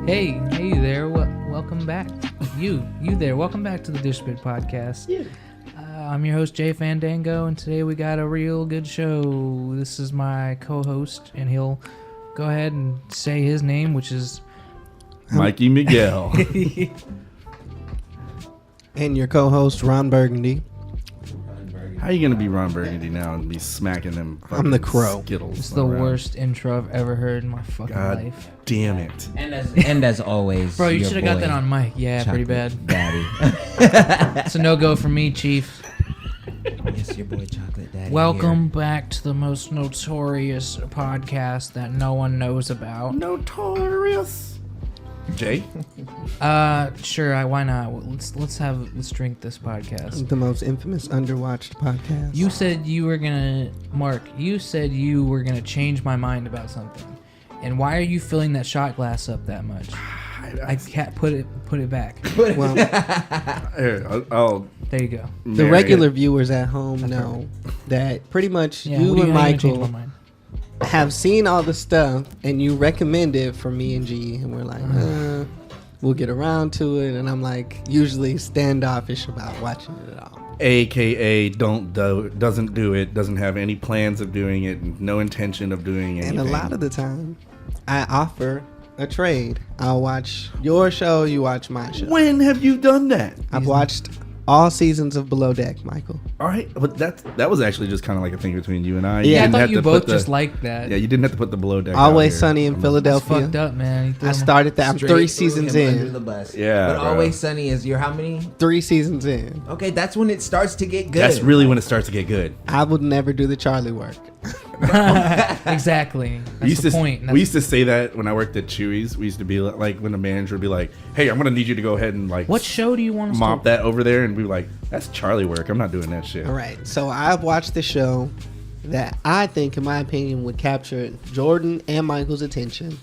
Hey there. Welcome back. You there. Welcome back to the Dishbit Podcast. Yeah. I'm your host, Jay Fandango, and today we got a real good show. This is my co-host, and he'll go ahead and say his name, which is... Mikey Miguel. And your co-host, Ron Burgundy. How are you going to be Ron Burgundy now and be smacking them I'm the Crow. Skittles It's the around? worst intro I've ever heard in my fucking God life. damn it. And as always, Bro, you your should have got boy, that on mic. Yeah, pretty Chocolate bad. Daddy. It's a no-go for me, Chief. Yes, your boy Chocolate Daddy. Welcome back to the most notorious podcast that no one knows about. Notorious. Jay? Sure, why not? Let's drink this podcast. The most infamous underwatched podcast. You said you were gonna, Mark, you said you were gonna change my mind about something. And why are you filling that shot glass up that much? I can't put it back. Well, Here, I'll There you go. the marry regular it. viewers at home know that pretty much Yeah, you what do and how you gonna change my Michael mind? have seen all the stuff, and you recommend it for me and G, and we're like, we'll get around to it, and I'm like usually standoffish about watching it at all. AKA doesn't do it, doesn't have any plans of doing it, no intention of doing anything. And a lot of the time, I offer a trade. I'll watch your show, you watch my show. When have you done that? I've watched all seasons of Below Deck, Michael. All right, but that was actually just kind of like a thing between you and I. Yeah, I didn't thought have you to both put the- just liked that. Yeah, you didn't have to put the below deck. Always out here. Sunny in I'm- That's Philadelphia. fucked up, man. I started that. I'm Straight 3 threw seasons him under the in. bus. Yeah, But bro. Always Sunny is your how many? 3 seasons in. Okay, that's when it starts to get good. That's really when it starts to get good. I would never do the Charlie work. Exactly. That's the point. We used to say that when I worked at Chewy's. We used to be like, when the manager would be like, "Hey, I'm gonna need you to go ahead and like What show do you want us mop to... that over there," and we were like, "That's Charlie work. I'm not doing that shit." All right. So I've watched the show that I think, in my opinion, would capture Jordan and Michael's attention.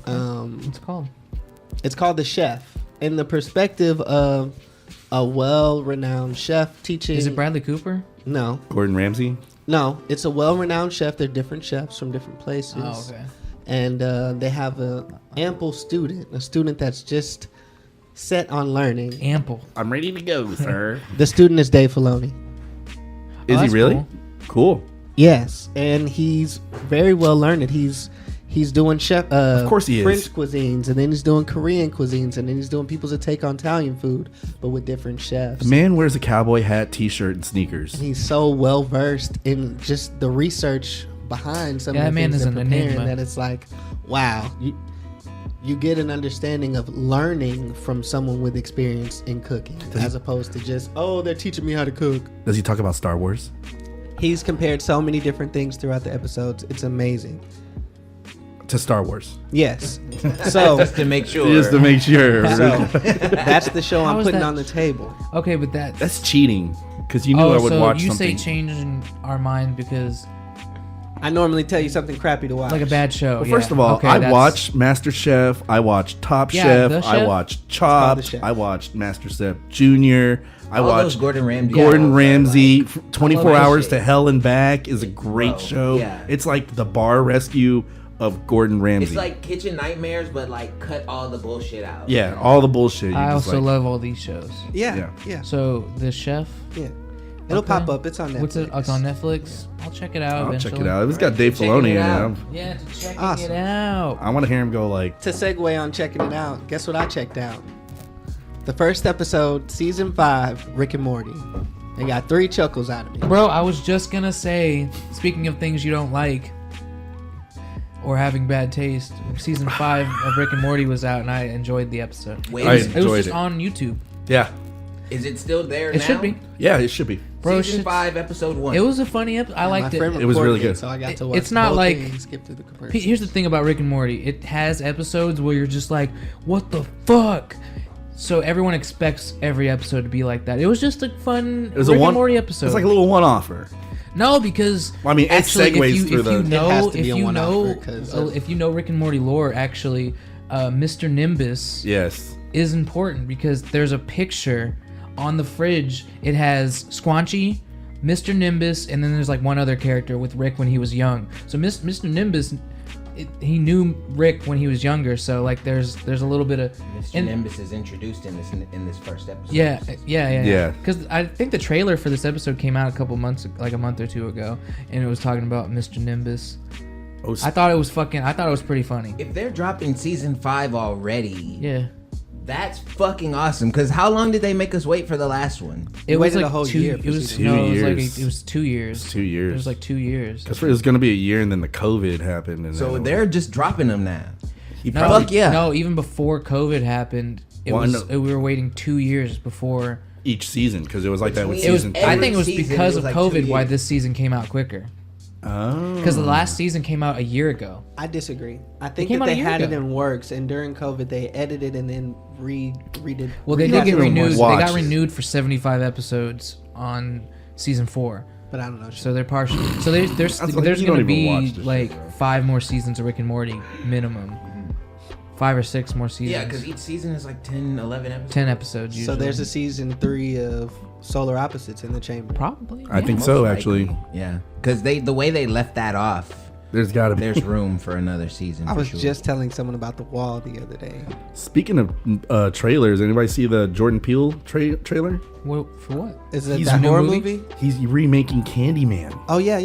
What's it called? It's called The Chef. In the perspective of a well-renowned chef teaching. Is it Bradley Cooper? No. Gordon Ramsay. No. It's a well-renowned chef. They're different chefs from different places. Oh, okay. And they have a student that's just set on learning. Ample. I'm ready to go, sir. The student is Dave Filoni. Is he that's really? cool. Cool. Yes, and he's very well learned. He's doing chef. Of course he is. French cuisines, and then he's doing Korean cuisines, and then he's doing people's take on Italian food, but with different chefs. The man wears a cowboy hat, t-shirt, and sneakers. And he's so well versed in just the research behind some Yeah, of the that man things is they're an preparing. enigma. That it's like, wow, you get an understanding of learning from someone with experience in cooking, as opposed to just, oh, they're teaching me how to cook. Does he talk about Star Wars? He's compared so many different things throughout the episodes. It's amazing. To Star Wars. Yes. So, Just to make sure. Just to make sure. so that's the show How I'm is putting that- on the table. Okay, but that... That's cheating. Because you knew I would so watch you something. say changing our mind because... I normally tell you something crappy to watch. Like a bad show. Well, yeah. first of all, Okay, I that's- watched MasterChef. I watched Top Yeah, Chef. The I Chef? watched It's called The Chopped. Chef. I watched MasterChef Junior. I All those watched Gordon Ramsay. Gordon shows are Ramsay. like- 24 that Hours shit. to Hell and Back is a great Bro, show. yeah. It's like the bar rescue of Gordon Ramsay. It's like Kitchen Nightmares, but like cut all the bullshit out. yeah, all the bullshit. You I just also like- love all these shows. Yeah, yeah. So, The Chef... It'll Okay. pop up. It's on Netflix. What's it? Oh, it's on Netflix. I'll check it out. I'll eventually. check it out. It's got Dave Checking Filoni it in it. out. Yeah, checking Awesome. it out. I want to hear him go like, To segue on checking it out, guess what I checked out? The first episode, season 5, Rick and Morty. They got 3 chuckles out of me. Bro, I was just gonna say, speaking of things you don't like or having bad taste, season 5 of Rick and Morty was out and I enjoyed the episode. Wait, I It was enjoyed just it. on YouTube. yeah, is it still there It now? should be. yeah, it should be. Bro, Season shit- 5, episode 1. It was a funny episode. I liked My friend it. It was really recorded good. So I got to It- watch it's not both like- things, skip through the commercials. Here's the thing about Rick and Morty. It has episodes where you're just like, what the fuck? So everyone expects every episode to be like that. It was just a fun It was Rick a one. and Morty episode. It's like a little one-offer. No, because Well, I mean, it actually, segues if you, through if the- you It know, has to be if a you one-offer know, 'cause of- if you know Rick and Morty lore, actually, Mr. Nimbus Yes. is important because there's a picture on the fridge. It has Squanchy, Mr. Nimbus, and then there's like one other character with Rick when he was young. So Mr. Nimbus he knew Rick when he was younger, so like there's a little bit of Mr. Nimbus is introduced in this first episode. Yeah. Because I think the trailer for this episode came out a month or two ago, and it was talking about Mr. Nimbus. I thought it was pretty funny. If they're dropping season 5 already, Yeah. that's fucking awesome. Because how long did they make us wait for the last one? It was waited like a whole year for season no, two. it was 2 years. 2 years. It was like 2 years. Because it was going to be a year, and then the COVID happened. And So then they're just dropping them now. No, yeah. No, even before COVID happened, we were waiting 2 years before. each season, because it was like that with It was season. I think it was season, because it of was like 2 COVID why years. this season came out quicker. Oh. Because the last season came out a year ago. I disagree. I think came that out a they year had it ago. in works, and during COVID they edited and then redid. Well, they You did guys get don't renewed. They watch got it. renewed for 75 episodes on season 4. But I don't know. So they're partial. So there's like, there's you going don't to even be watch this like shit, bro. 5 more seasons of Rick and Morty minimum. 5 or 6 more seasons. Yeah, because each season is like 10, 11 episodes. 10 episodes usually. So there's a season 3 of Solar Opposites in the Chamber. probably. I think Most so, likely. actually. Yeah, because the way they left that off, There's got to be. there's room for another season. I for was sure. just telling someone about The Wall the other day. Speaking of trailers, anybody see the Jordan Peele trailer? Well, for what? Is it He's that a new horror movie? movie? He's remaking Candyman. Oh yeah.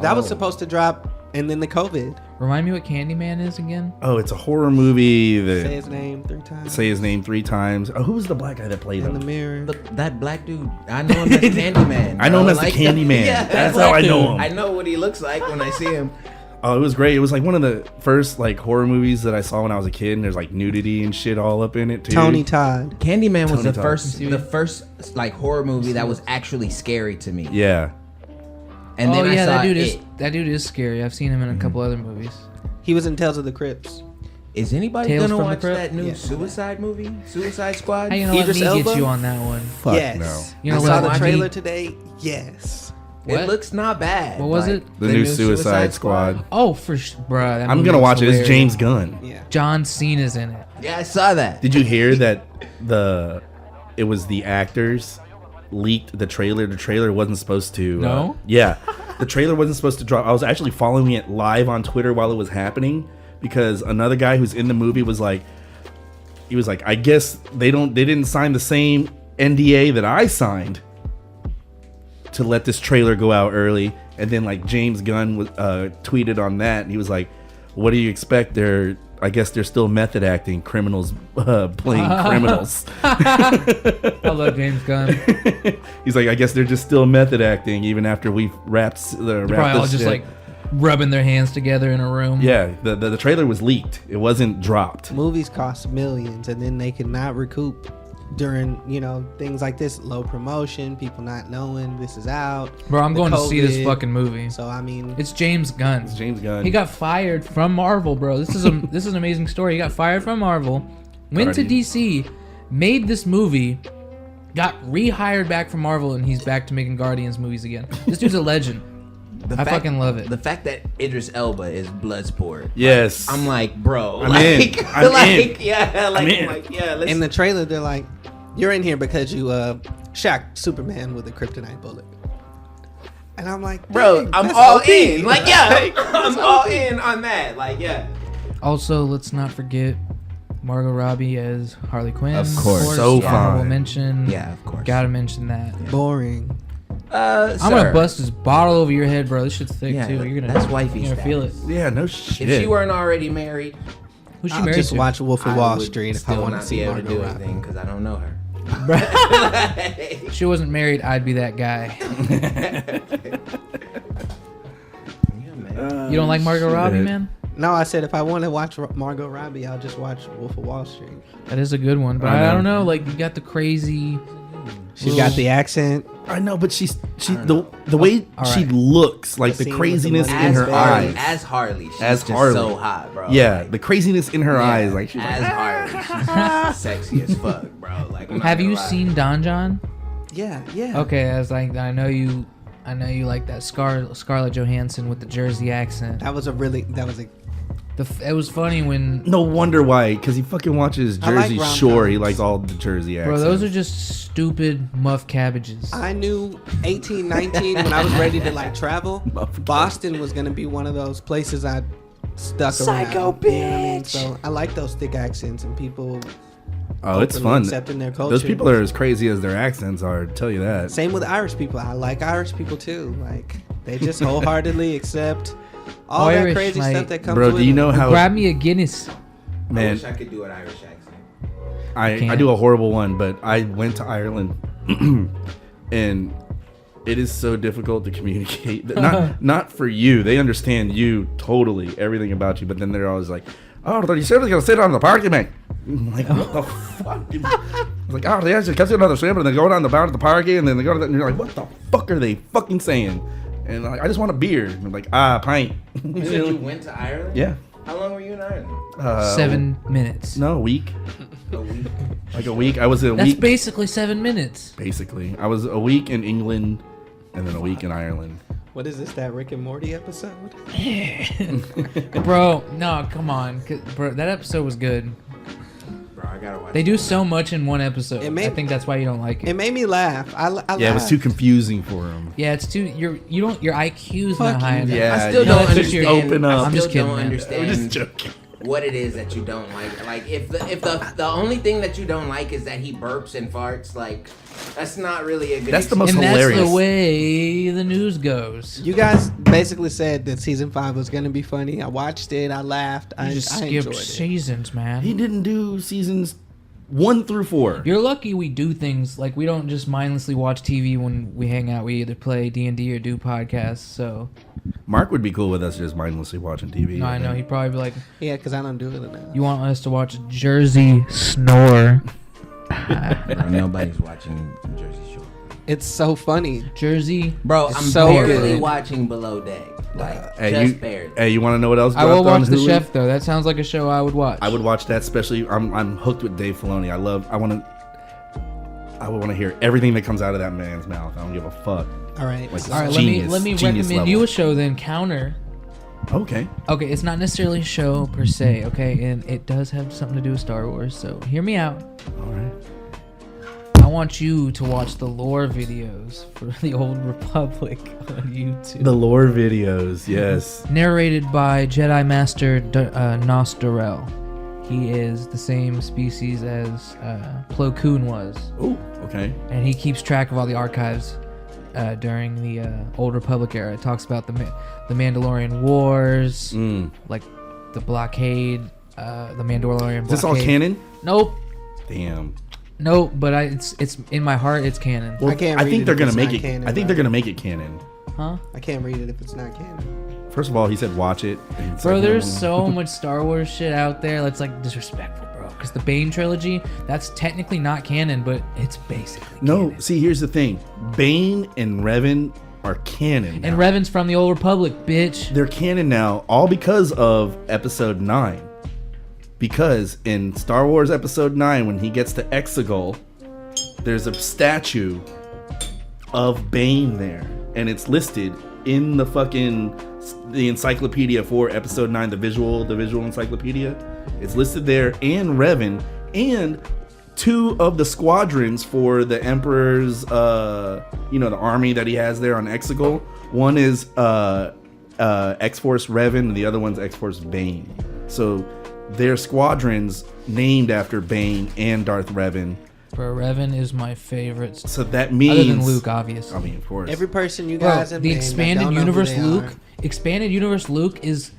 That was supposed to drop, and then the COVID. Remind me what Candyman is again? Oh, it's a horror movie. Say That his name 3 times. say his name 3 times. Oh, who was the black guy that played in the him? mirror. But that black dude, I know him as Candyman. I know him bro. as the Candyman. that That's black how I know dude. him. I know what he looks like when I see him. Oh, it was great. It was like one of the first like horror movies that I saw when I was a kid, and there's like nudity and shit all up in it too. Tony Todd. Candyman was Tony the Todd. first like horror movie that was actually scary to me. Yeah. And then oh I yeah, saw that dude is scary. I've seen him in a couple other movies. He was in Tales of the Crypts. Is anybody Tales gonna from the watch Crypt? that new Yeah. Suicide movie, Suicide Squad? How you know let Idris me Elba? get you on that one? Fuck yes. no. You know I what? saw the I trailer need- today. Yes. It What? looks not bad. What was Like, it? The new Suicide Squad. Oh, bruh. that I'm movie gonna was watch it. It's hilarious. James Gunn. Yeah. John Cena's in it. Yeah, I saw that. Did you hear that it was the actors leaked the trailer? The trailer wasn't supposed to. No? Yeah, the trailer wasn't supposed to drop. I was actually following it live on Twitter while it was happening because another guy who's in the movie was like, I guess they didn't sign the same NDA that I signed to let this trailer go out early. And then like James Gunn was tweeted on that, and he was like, "What do you expect? I guess they're still method acting criminals playing criminals." I love James Gunn. He's like, "I guess they're just still method acting even after we've wrapped They're probably all this just shit." like rubbing their hands together in a room. Yeah, the trailer was leaked. It wasn't dropped. Movies cost millions, and then they cannot recoup during things like this, low promotion, people not knowing this is out. Bro, I'm the going to see this COVID. fucking movie. So I mean, It's James Gunn. It's James Gunn. He got fired from Marvel, bro. This is an amazing story. He got fired from Marvel, went to Guardians. DC, made this movie, got rehired back from Marvel, and he's back to making Guardians movies again. This dude's a legend. I fucking love it. The fact that Idris Elba is Bloodsport. Yes. I'm like, bro. I'm like, in. I'm in. Yeah, like, I'm in. like, yeah. Let's, in the trailer, they're like, "You're in here because you shot Superman with a kryptonite bullet," and I'm like, bro, "Dang, I'm that's all OP." in. Like, yeah, I'm all in on that. Like, yeah. Also, let's not forget Margot Robbie as Harley Quinn. Of course. So Honorable fine. mention. Yeah, of course. Gotta mention that. Boring. I'm gonna bust this bottle over your head, bro. This shit's thick Yeah, too. You're gonna. that's wifey You're gonna feel it. status. Yeah, no shit. If she weren't already married, Who's she I'll married just to? watch Wolf of I Wall would Street if I still want to not see be able to Margot do Robbie. anything because I don't know her. If she wasn't married, I'd be that guy. Yeah, man. You don't like Margot Robbie, shit. man? No, I said if I want to watch Margot Robbie, I'll just watch Wolf of Wall Street. That is a good one, but I know. I don't know. Like you got the crazy. She's got the accent. I know, but the way All she right. looks, like The the scene with craziness the in money her bags. eyes. As Harley, she's As just Harley. so hot, bro. Yeah, Like, the craziness in her yeah, eyes, like she's as like, Harley, she's sexy as fuck, bro. Like, I'm not Have gonna you lie. seen Don John? Yeah, yeah. Okay, I was like, I know you like that Scarlett Johansson with the Jersey accent. That was a It was funny when, no wonder why, because he fucking watches I like Jersey rom-coms. Shore. He likes all the Jersey bro. accents. Those are just stupid muff cabbages. I knew 18, 19 when I was ready to like travel. Boston was gonna be one of those places I'd stuck Psycho around. You know what I mean? bitch. So I like those thick accents and people. Oh, it's openly fun. accepting their culture. Those people are as crazy as their accents are. I'll tell you that. Same with Irish people. I like Irish people too. Like they just wholeheartedly accept all that Irish, crazy like- stuff that comes Bro, with do you it. know how? Grab me a Guinness. I Man, wish I could do an Irish accent. I can't. do a horrible one, but I went to Ireland, and it is so difficult to communicate. Not for you. They understand you totally, everything about you. But then they're always like, "Oh, you seriously gonna sit on the party, man?" I'm like, what the fuck? I'm like, oh, they actually catch another shrimp and they go down the bound of the party and then they go to the, and you're like, what the fuck are they fucking saying? And like, I just want a beer. And I'm like, pint. You said you went to Ireland? Yeah. How long were you in Ireland? 7 minutes. No, a week. A week. Like a week. I was a That's week. basically 7 minutes. Basically, I was a week in England and then a week in Ireland. What is this? That Rick and Morty episode? Bro, no, come on. Bro, that episode was good. Bro, I gotta watch They it. do so much in one episode. It made- I think that's why you don't like It it. made me laugh. I Yeah, it was laughed. too confusing for him. Yeah, it's too. Your IQ's Fuck not high you. enough. Yeah, I still you don't know, it's just understand. your- open up. I I'm still just kidding, don't man. I'm understand just joking. what it is that you don't like. Like if the only thing that you don't like is that he burps and farts, like that's not really a good. That's the most And hilarious. that's the way the news goes. You guys basically said that season 5 was gonna be funny. I watched it. I laughed. You I just enjoyed skipped it. seasons, man. He didn't do seasons 1 through 4. You're lucky we do things like we don't just mindlessly watch TV when we hang out. We either play D&D or do podcasts. So Mark would be cool with us just mindlessly watching TV. no, I know he'd probably be like, Yeah, because I don't do it enough. "You want us to watch Jersey Snore?" Bro, nobody's watching Jersey Shore. It's so funny. Jersey. Bro, It's I'm so barely good. watching Below Deck. Like, Hey, just barely. Hey, you want to know what else? I will dropped on watch The Hulu? Chef though. That sounds like a show I would watch. I would watch that, especially. I'm hooked with Dave Filoni. I would want to hear everything that comes out of that man's mouth. I don't give a fuck. All right. Like, so- All right, Genius. let me Genius recommend level. you a show then. Counter. Okay. Okay, it's not necessarily a show per se. Okay, and it does have something to do with Star Wars. So hear me out. All right. I want you to watch the lore videos for the Old Republic on YouTube. The lore videos, yes. Narrated by Jedi Master Nos Durrell. He is the same species as Plo Koon was, Oh, okay. and he keeps track of all the archives during the Old Republic era. It talks about the Mandalorian Wars, like the blockade, the Mandalorian blockade. Is this all canon? Nope. Damn. Nope, but it's in my heart. It's canon. Well, I can't I read think it they're if gonna it's make not it. canon, I think bro. they're gonna make it canon. Huh? I can't read it if it's not canon. First of all, he said watch it. and it's Bro, like, there's no. so much Star Wars shit out there that's like disrespectful, bro. Because the Bane trilogy, that's technically not canon, but it's basically No, canon. see, here's the thing. Bane and Revan are canon. And now. Revan's from the Old Republic, bitch. They're canon now, all because of Episode 9. Because in Star Wars Episode 9, when he gets to Exegol, there's a statue of Bane there, and it's listed in the encyclopedia for Episode 9, the visual encyclopedia. It's listed there, and Revan, and 2 of the squadrons for the Emperor's, the army that he has there on Exegol. One is X-Force Revan, and the other one's X-Force Bane. So they're squadrons named after Bane and Darth Revan. Bro, Revan is my favorite. So that means, Other than Luke, obviously. I mean, of course. Every person you Bro, guys have the named, I expanded don't know who universe they Luke. are. Expanded universe Luke is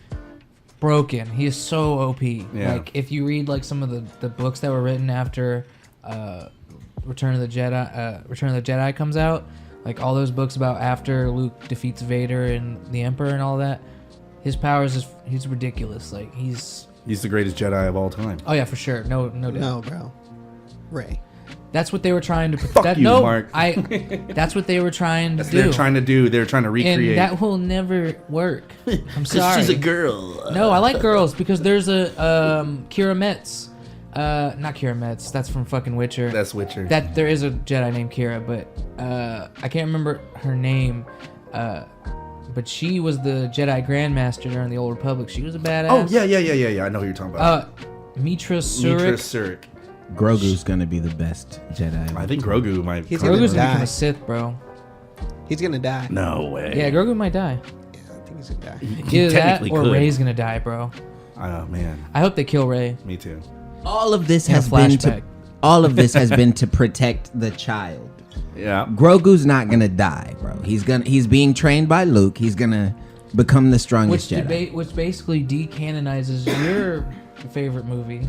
broken. He is so OP. Yeah. Like if you read like some of the books that were written after Return of the Jedi comes out, like all those books about after Luke defeats Vader and the Emperor and all that, his powers he's ridiculous. Like he's He's the greatest Jedi of all time. oh yeah, for sure. No doubt. No, bro. Ray. That's what they were trying to Fuck you, no, Mark. That's what they were trying to That's do. what they're trying to do. They're trying to recreate. and that will never work. I'm sorry. she's a girl. No, I like girls because there's a Kira Metz. Not Kira Metz. That's from fucking Witcher. That's Witcher. That there is a Jedi named Kira, but I can't remember her name. But she was the Jedi Grandmaster during the Old Republic. She was a badass. Oh yeah. I know who you're talking about. Mitra Mitra Surik. Surik. Grogu's gonna be the best Jedi. I think Grogu might. He's Grogu's gonna become die. a Sith, bro. He's gonna die. No way. Yeah, Grogu might die. Yeah, I think He's gonna die. He Either that technically or could. Ray's gonna die, bro. Oh man, I hope they kill Ray. me too. All of this In a has been flashback. to all of this has been to protect the child. Yeah. Grogu's not gonna die, bro. He's being trained by Luke. He's gonna become the strongest Jedi. Which basically decanonizes your favorite movie.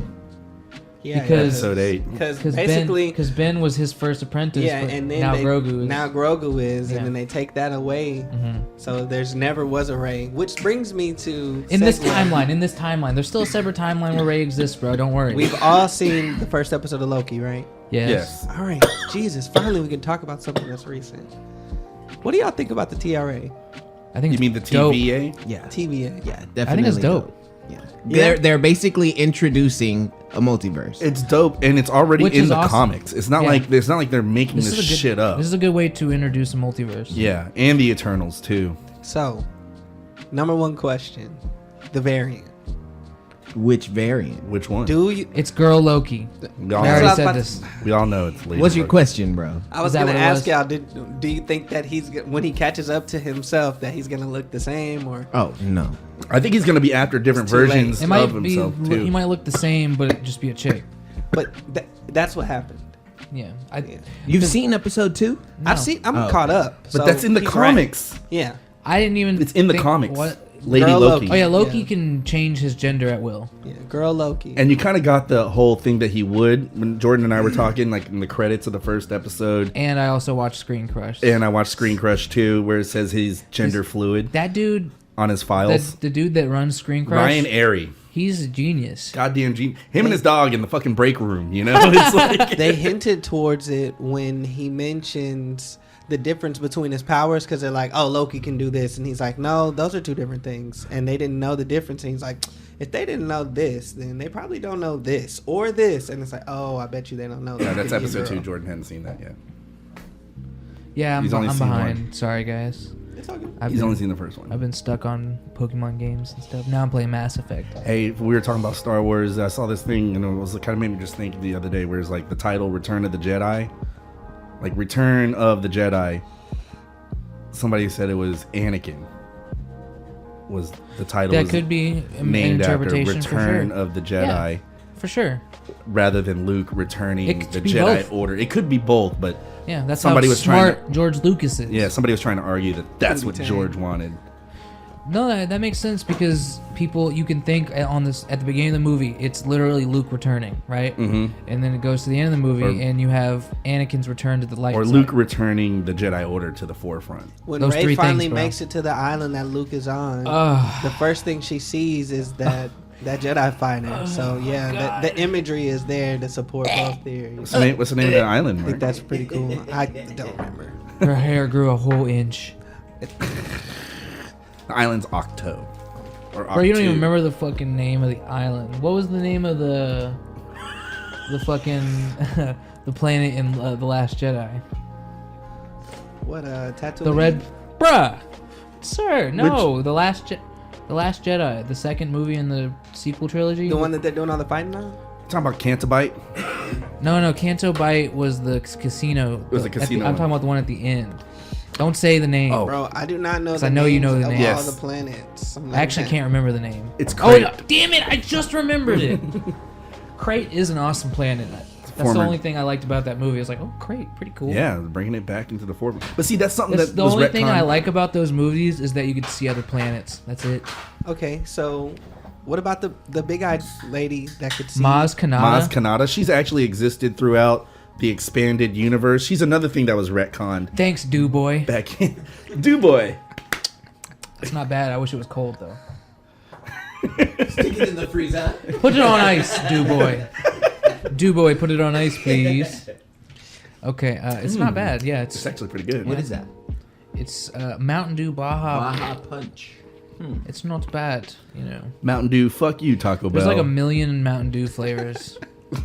Yeah, Because- Episode 8. because Because basically, Ben was his first apprentice. yeah, but and then now they, Grogu is. now Grogu is, Yeah. and then they take that away. Mhm. So there's never was a Rey, which brings me to In this segue. timeline, there's still a separate timeline where Ray exists, bro. Don't worry. We've all seen the first episode of Loki, right? Yes. All right, Jesus, finally we can talk about something that's recent. What do y'all think about the TRA? I think You it's mean the dope. TVA? Yeah, TVA? yeah, definitely. I think it's dope. Yeah. Yeah. They're basically introducing a multiverse. It's dope, and it's already Which in is the awesome. comics. It's not Yeah. like they're making this, is a good, shit up. This is a good way to introduce a multiverse. Yeah, and the Eternals too. So, number one question: the variant. Which variant? Which one? Do you? It's Girl Loki. We all, I That's already what I was said about this. we all know it's Lady What's your Luck. question, bro? I was Is that gonna what it ask was? y'all. Do you think that when he catches up to himself, that he's gonna look the same, or? Oh no. I think he's gonna be after different It's too late. versions It might of be. himself too. He might look the same, but it'd just be a chick. But that's what happened. Yeah. You've seen episode 2? No. I've seen. I'm Oh, caught okay. up. but so that's in the he's right. comics. Yeah. I didn't even. It's in the think- comics. What? Lady Girl Loki. Oh yeah, Loki Yeah. can change his gender at will. Yeah. Girl Loki. And you kind of got the whole thing that he would when Jordan and I were talking, like in the credits of the first episode. And I also watched Screen Crush. And I watched Screen Crush too, where it says he's gender fluid That dude, on his files. the dude that runs Screen Crush, Ryan Airy, he's a genius. goddamn genius. Him and his dog in the fucking break room. You know, it's like They hinted towards it when he mentions the difference between his powers, because they're like, oh, Loki can do this, and he's like, no, those are two different things, and they didn't know the difference. And he's like, if they didn't know this, then they probably don't know this or this. And it's like, oh, I bet you they don't know that. yeah, that's Could be a episode 2. girl. Jordan hadn't seen that yet. Yeah, He's only I'm seen behind. one. Sorry guys. It's all good. I've He's been, only seen the first one. I've been stuck on Pokemon games and stuff. Now I'm playing Mass Effect. Hey, we were talking about Star Wars. I saw this thing, and it was kind of made me just think the other day, where it's like the title "Return of the Jedi," like "Return of the Jedi." Somebody said it was Anakin. Was the title? That was could be an named after interpretation Return for sure. of the Jedi, For sure. rather than Luke returning It could the be Jedi both. Order. It could be both, but Yeah, that's Somebody how was trying smart George Lucas is. yeah, somebody was trying to argue that that's Couldn't what be George wanted. No, that makes sense because people, you can think on this at the beginning of the movie, it's literally Luke returning, right? Mm-hmm. And then it goes to the end of the movie, Or- and you have Anakin's return to the light Or side. Luke returning the Jedi Order to the forefront. When Those Rey three finally things, bro. makes it to the island that Luke is on, Ugh. the first thing she sees is that Jedi fighter. So yeah, the imagery is there to support both theories. What's the name of the island? I think Mark? that's pretty cool. I don't remember. Her hair grew a whole inch. The island's Octo. Or Bro, you don't even Octu. remember the fucking name of the island. What was the name of the fucking the planet in The Last Jedi? What Tatooine? The red, bruh, sir. No, the Last Jedi, the second movie in the sequel trilogy. The one that they're doing all the fighting on? Talking about Cantabite. No, Canto Bight was the casino. It was a At the- casino I'm one. talking about the one at the end. Don't say the name. Oh. Bro, I do not know 'Cause the I know you names know the of name. Yes. all the planets. I'm I like, actually can't remember the name. It's Oh, Crate. damn it! I just remembered it. Crate is an awesome planet. That's the Former- only thing I liked about that movie. I was like, oh, Crate, pretty cool. Yeah, bringing it back into the forefront. But see, that's something That's that the was only thing retconned. I like about those movies is that you could see other planets. That's it. Okay, so what about the big-eyed lady that could see? Maz Kanata. Maz Kanata. She's actually existed throughout the expanded universe. She's another thing that was retconned Thanks, Do Boy. back in. Boy. It's not bad. I wish it was cold though. Stick it in the freezer. Put it on ice, Do Boy. Do Boy, put it on ice, please. Okay, it's not bad. Yeah, It's it's actually pretty good. What is that? Mountain Dew Baja. Baja Punch. It's not bad, you know. Mountain Dew, fuck you, Taco Bell. There's like a million Mountain Dew flavors.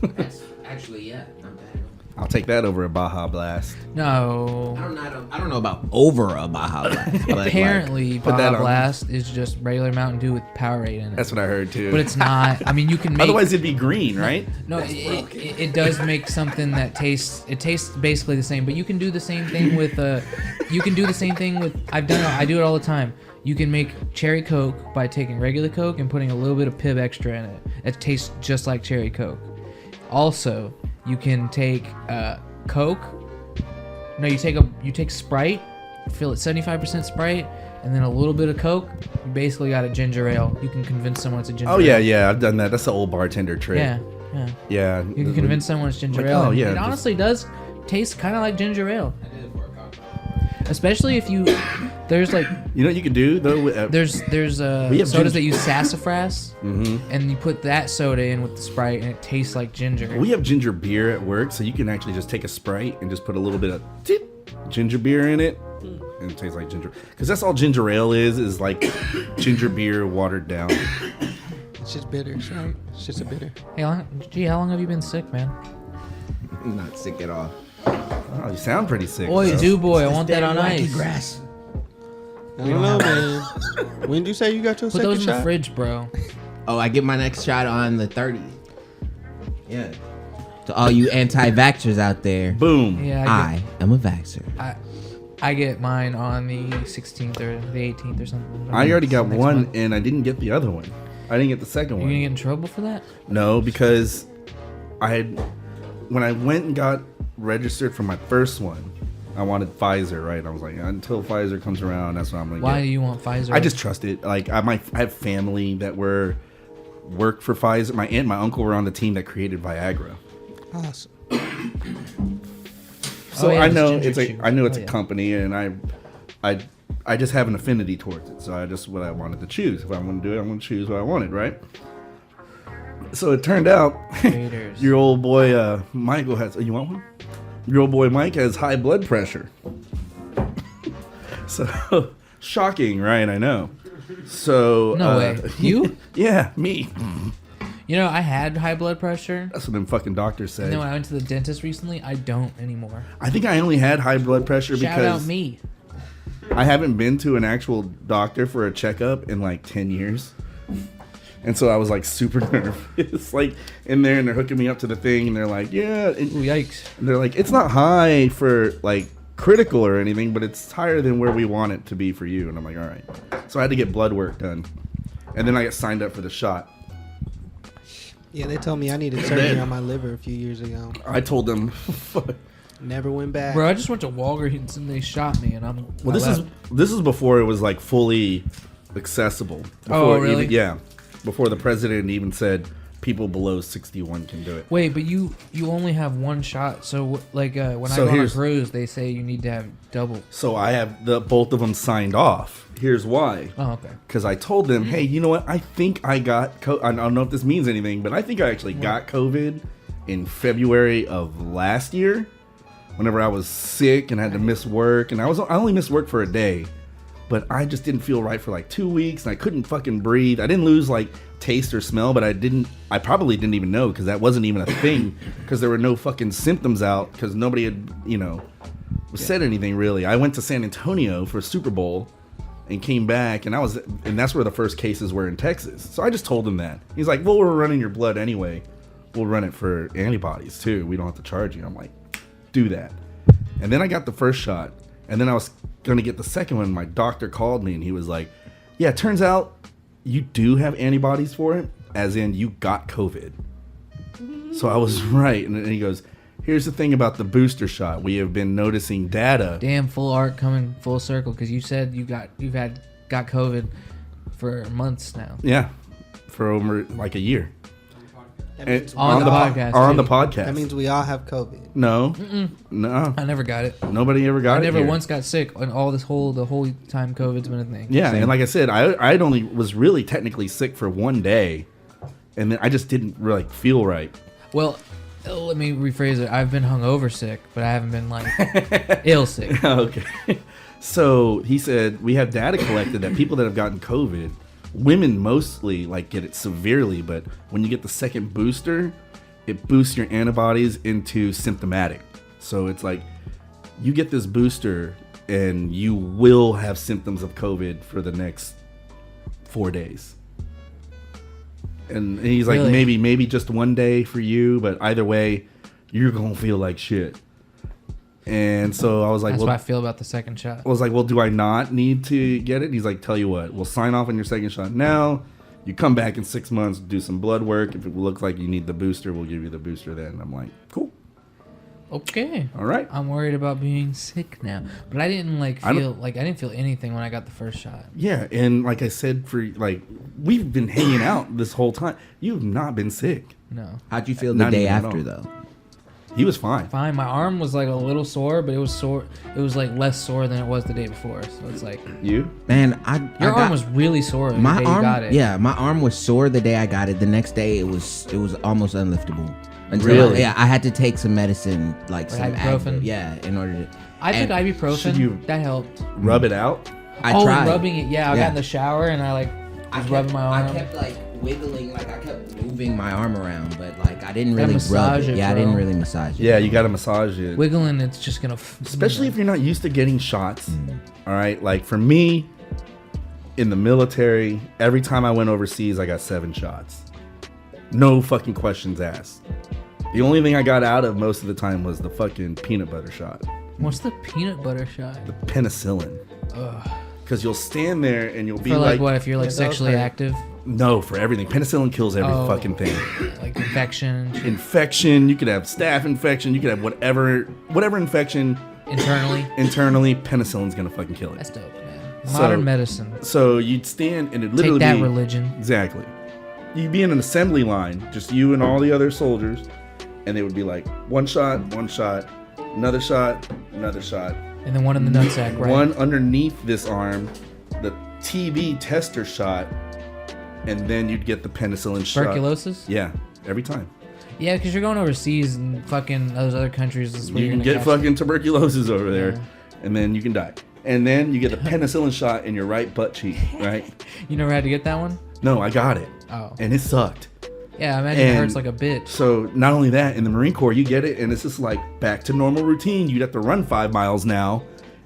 That's actually, yeah, not bad. I'll take that over a Baja Blast. No. I don't know about over a Baja Blast. But Apparently, put that Baja on. Blast is just regular Mountain Dew with Powerade in it. That's what I heard too. But it's not. I mean, you can make. Otherwise, it'd be green, right? No, it does make something that tastes. It tastes basically the same, but you can do the same thing with. You can do the same thing with. I've done it. I do it all the time. You can make cherry Coke by taking regular Coke and putting a little bit of Pib Extra in it. It tastes just like cherry Coke. Also, you can take Coke. No, you take Sprite, fill it 75% Sprite, and then a little bit of Coke. You basically got a ginger ale. You can convince someone it's a ginger ale. Oh yeah, I've done that. That's the old bartender trick. Yeah. Yeah. You can convince someone it's ginger Like, ale. oh, yeah, It just- honestly does taste kind of like ginger ale. Especially if you, there's like, You know what you can do though? there's We have sodas ginger- that use sassafras, and you put that soda in with the Sprite, and it tastes like ginger. We have ginger beer at work, so you can actually just take a Sprite and just put a little bit of ginger beer in it, and it tastes like ginger. Because that's all ginger ale is like ginger beer watered down. It's just bitter, right? It's just a bitter. Hey, how long have you been sick, man? I'm not sick at all. Oh, you sound pretty sick. Boy, bro. do boy, I want that on ice. Grass. I don't know, man. When did you say you got your Put second those in the shot? fridge, bro. Oh, I get my next shot on the 30th. Yeah. To all you anti-vaxxers out there, Boom. Yeah, I am a vaxxer. I get mine on the 16th or the 18th or something. I already got Next one, month. and I didn't get the other one. I didn't get the second You one. gonna get in trouble for that? No, because when I went and got registered for my first one, I wanted Pfizer, right? I was like, until Pfizer comes around, that's what I'm gonna Why get. do you want Pfizer? I just trust it. Like I have family that worked for Pfizer. My aunt and my uncle were on the team that created Viagra. Awesome. So yeah, I this know ginger it's a chew. I know it's Oh, a yeah. company, and I just have an affinity towards it. So I just what I wanted to choose. If I want to do it, I'm gonna choose what I wanted, right? So it turned out Haters. your old boy Michael has. You want one? Your old boy Mike has high blood pressure. So shocking, right? I know. So No way. You? Yeah, me. You know, I had high blood pressure, That's what them fucking doctors say. and then when I went to the dentist recently, I don't anymore. I think I only had high blood pressure Shout because out me. I haven't been to an actual doctor for a checkup in like 10 years. And so I was like super nervous, like in there, and they're hooking me up to the thing, and they're like, yeah, and Ooh, yikes. they're like, it's not high for like critical or anything, but it's higher than where we want it to be for you. And I'm like, all right. So I had to get blood work done, and then I got signed up for the shot. Yeah, they told me I needed surgery on my liver a few years ago. I told them, Never went back. Bro, I just went to Walgreens and they shot me, and I'm. well, this is before it was like fully accessible. Oh, Before really? yeah, before the president even said people below 61 can do it. Wait, but you only have one shot, so like when So I go on a here's- cruise, they say you need to have double. So I have both of them signed off. Here's why. Oh, okay. Because I told them, hey, you know what? I think I got I don't know if this means anything, but I think I actually got COVID in February of last year. Whenever I was sick and had to miss work, and I only missed work for a day, but I just didn't feel right for like 2 weeks, and I couldn't fucking breathe. I didn't lose like taste or smell, but I probably didn't even know because that wasn't even a thing because there were no fucking symptoms out because nobody had said anything really. I went to San Antonio for Super Bowl and came back, and that's where the first cases were in Texas. So I just told him that. He's like, well, we're running your blood anyway. We'll run it for antibodies too. We don't have to charge you. I'm like, do that. And then I got the first shot, and then I was gonna get the second one. My doctor called me and he was like, yeah, it turns out you do have antibodies for it, as in you got COVID. So I was right. And then he goes, here's the thing about the booster shot. We have been noticing data. Damn, full arc coming full circle because you said you've got COVID for months now. Yeah, for over like a year. That And means, On the podcast, On the too. podcast. that means we all have COVID. No. No. I never got it. Nobody ever got I it. never here. once got sick, and the whole time COVID's been a thing. Yeah, Same. and like I said, I only was really technically sick for one day, and then I just didn't really feel right. Well, let me rephrase it. I've been hungover sick, but I haven't been like ill sick. Okay. So he said we have data collected that people that have gotten COVID, women mostly like get it severely, but when you get the second booster, it boosts your antibodies into symptomatic. So it's like you get this booster and you will have symptoms of COVID for the next 4 days. And he's like, Really? maybe just one day for you, but either way, you're gonna feel like shit. And so I was like, That's well, what I feel about the second shot. I was like, well, do I not need to get it? And he's like, tell you what, we'll sign off on your second shot now. You come back in 6 months, do some blood work. If it looks like you need the booster, we'll give you the booster then. I'm like, cool. Okay. All right. I'm worried about being sick now, but I didn't I didn't feel anything when I got the first shot. Yeah, and like I said, we've been hanging out this whole time. You've not been sick. No. How'd you feel the Not day even at after all. though? He was fine. Fine. My arm was like a little sore, but it was sore. It was like less sore than it was the day before. So it's like You? Man, your arm was really sore the my day arm. you got it. Yeah, my arm was sore the day I got it. The next day it was almost unliftable. Until Really? I had to take some medicine like some ibuprofen? Advil, yeah, in order to. I took and Should ibuprofen. you- That helped. Rub it out? I oh, tried rubbing it. Yeah, I got in the shower and I was rubbing my arm. I kept like wiggling, like I kept moving my arm around, but like I didn't really rub massage it. it, Yeah, I bro. didn't really massage it. Yeah, you got to massage it. Wiggling, it's just gonna. Especially if you're not used to getting shots. All right, like for me, in the military, every time I went overseas, I got 7 shots. No fucking questions asked. The only thing I got out of most of the time was the fucking peanut butter shot, What's the peanut butter shot? the penicillin. Ugh. Because you'll stand there and you'll be For like, what if you're like those sexually hurt. active, no, for everything. Penicillin kills every Oh. fucking thing. like infection Infection, you could have staph infection, you could have whatever infection internally? penicillin's gonna fucking kill That's it. dope, man. So- Modern medicine. So you'd stand and it literally Take that, be, religion. Exactly. You'd be in an assembly line, just you and all the other soldiers, and they would be like, one shot, another shot, And then one in the nutsack, right? one underneath this arm, the TB tester shot, and then you'd get the penicillin shot. Tuberculosis? Yeah, every time. Yeah, because you're going overseas and fucking those other countries. Is where You you're can gonna get catch fucking tuberculosis over there, Yeah. and then you can die. And then you get a penicillin shot in your right butt cheek, right? it. You never had to get that one? No, I got it. Oh. And it sucked. Yeah, I imagine it And hurts like a bitch. So not only that, in the Marine Corps, you get it, and it's just like back to normal routine. You'd have to run 5 miles now,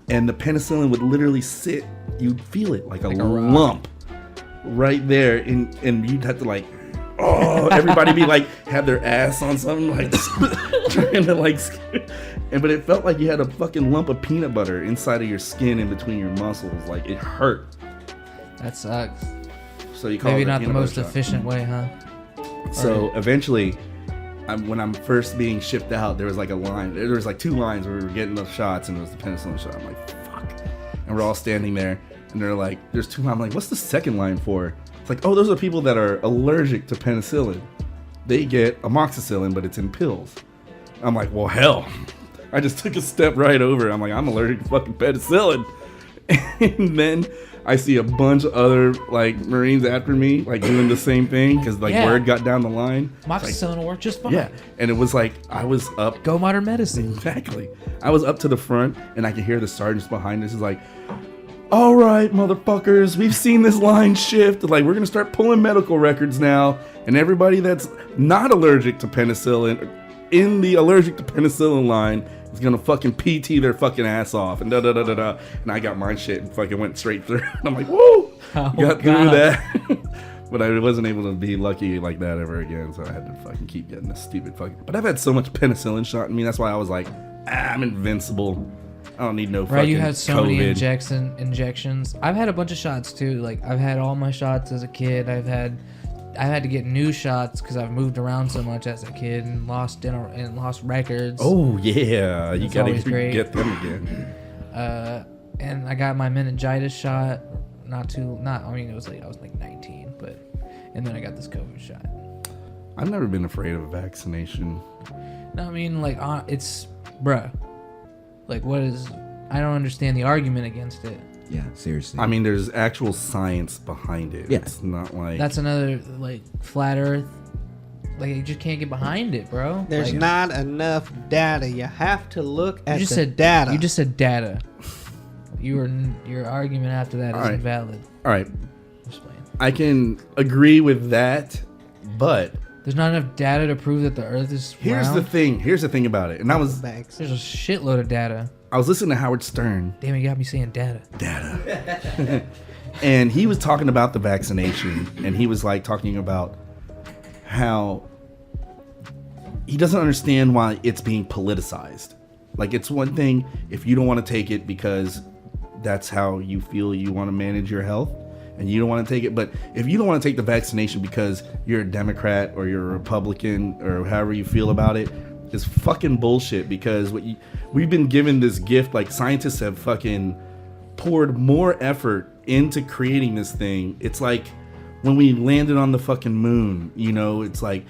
and the penicillin would literally sit. You'd feel it like a Like a rock. lump right there, and you'd have to like, oh, everybody be like, have their ass on something like trying to like, but it felt like you had a fucking lump of peanut butter inside of your skin in between your muscles. Like it hurt. That sucks. So you call Maybe it a not the peanut butter most shot. efficient way, huh? So eventually, when I'm first being shipped out, there was like a line. There was like 2 lines where we were getting the shots, and it was the penicillin shot. I'm like, fuck. And we're all standing there, and they're like, there's 2. I'm like, what's the second line for? It's like, oh, those are people that are allergic to penicillin. They get amoxicillin, but it's in pills. I'm like, well, hell. I just took a step right over. I'm like, I'm allergic to fucking penicillin. And then I see a bunch of other like Marines after me, like doing the same thing because like Yeah. word got down the line. Moxicillin will work just fine. Yeah, and it was like I was up. Go modern medicine. Exactly. I was up to the front, and I could hear the sergeants behind us is like, "All right, motherfuckers, we've seen this line shift. Like we're gonna start pulling medical records now, and everybody that's not allergic to penicillin in the allergic to penicillin line is gonna fucking PT their fucking ass off." And da da da da da. And I got my shit and fucking went straight through. And I'm like, "Woo!" Oh, got through God. that. But I wasn't able to be lucky like that ever again, so I had to fucking keep getting this stupid fucking. But I've had so much penicillin shot in me, that's why I was like, I'm invincible. I don't need no fucking Right, you had so many COVID. injections. I've had a bunch of shots too. Like I've had all my shots as a kid. I had to get new shots because I've moved around so much as a kid and lost records. Oh yeah, you That's gotta always great. get them again. And I got my meningitis shot. I mean, it was like I was like 19, and then I got this COVID shot. I've never been afraid of a vaccination. No, I mean like it's, bruh. Like what is? I don't understand the argument against it. Yeah, seriously. I mean, there's actual science behind it. Yeah. It's not like That's another like flat Earth. Like you just can't get behind it, bro. There's Like, not enough data. You have to look at You just the said data. You just said data. Your argument after that is Alright. invalid. all right. Just playing. I can agree with that, but There's not enough data to prove that the Earth is Here's round. the thing. Here's the thing about it. And Banks. There's a shitload of data. I was listening to Howard Stern. Damn, you got me saying data. And he was talking about the vaccination, and he was like talking about how he doesn't understand why it's being politicized. Like, it's one thing if you don't want to take it because that's how you feel you want to manage your health, and you don't want to take it. But if you don't want to take the vaccination because you're a Democrat or you're a Republican or however you feel about it, it's fucking bullshit. Because we've been given this gift. Like, scientists have fucking poured more effort into creating this thing. It's like when we landed on the fucking moon, you know, it's like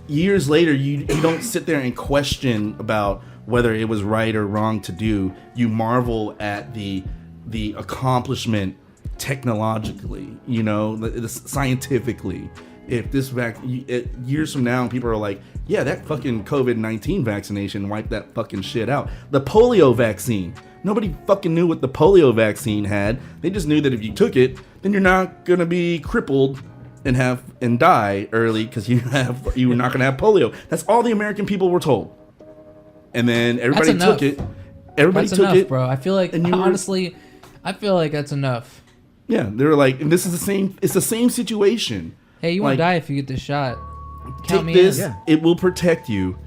years later, you don't sit there and question about whether it was right or wrong to do. You marvel at the accomplishment technologically, you know, scientifically. If this years from now, people are like, yeah, that fucking COVID-19 vaccination wiped that fucking shit out. The polio vaccine. Nobody fucking knew what the polio vaccine had. They just knew that if you took it, then you're not gonna be crippled and die early because you were not gonna have polio. That's all the American people were told. And then everybody took it. Everybody that's took enough, it, bro. I feel like honestly, I feel like that's enough. Yeah, they were like, and this is the same. It's the same situation. Hey, you won't Like, die if you get this shot. Count Take me this. in. It will protect you.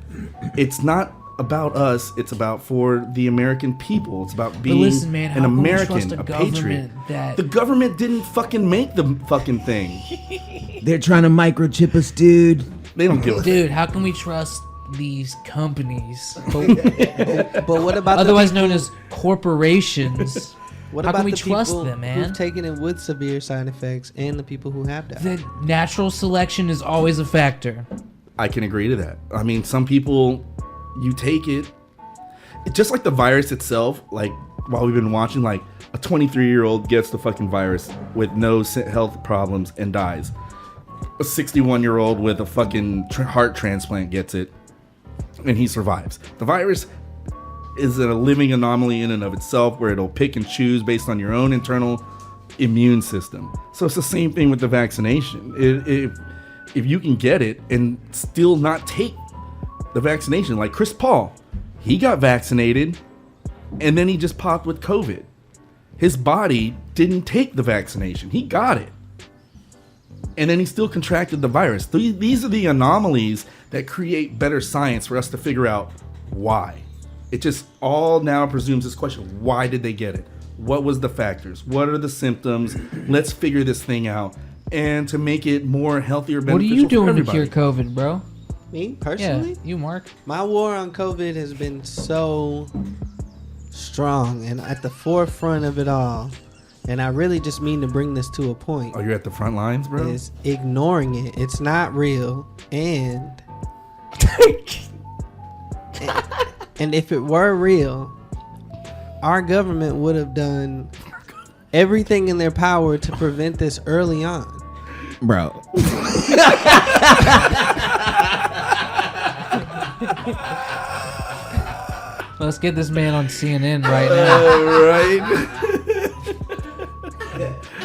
It's not about us. It's about for the American people. It's about being listen, man, how an can we American, trust a patriot. that- The government didn't fucking make the fucking thing. They're trying to microchip us, dude. They don't give a Dude, how can we trust these companies, But what about otherwise known as corporations? what how about can we the trust people them, man? who've taken it with severe side effects and the people who have died? The natural selection is always a factor. I can agree to that. I mean, some people, you take it, just like the virus itself. Like, while we've been watching, like, a 23-year-old gets the fucking virus with no health problems and dies. A 61-year-old with a fucking heart transplant gets it, and he survives. The virus is a living anomaly in and of itself, where it'll pick and choose based on your own internal immune system. So it's the same thing with the vaccination. If you can get it and still not take the vaccination, like Chris Paul, he got vaccinated and then he just popped with COVID. His body didn't take the vaccination. He got it. And then he still contracted the virus. These are the anomalies that create better science for us to figure out why. It just all now presumes this question: why did they get it? What was the factors? What are the symptoms? Let's figure this thing out. And to make it more healthier, What are beneficial you doing for to everybody. cure COVID, bro? Me personally, Yeah, you, Mark. my war on COVID has been so strong and at the forefront of it all. And I really just mean to bring this to a point. Oh, you're at the front lines, bro? Is ignoring it. It's not real. And if it were real, our government would have done everything in their power to prevent this early on. Bro. Let's get this man on CNN right now.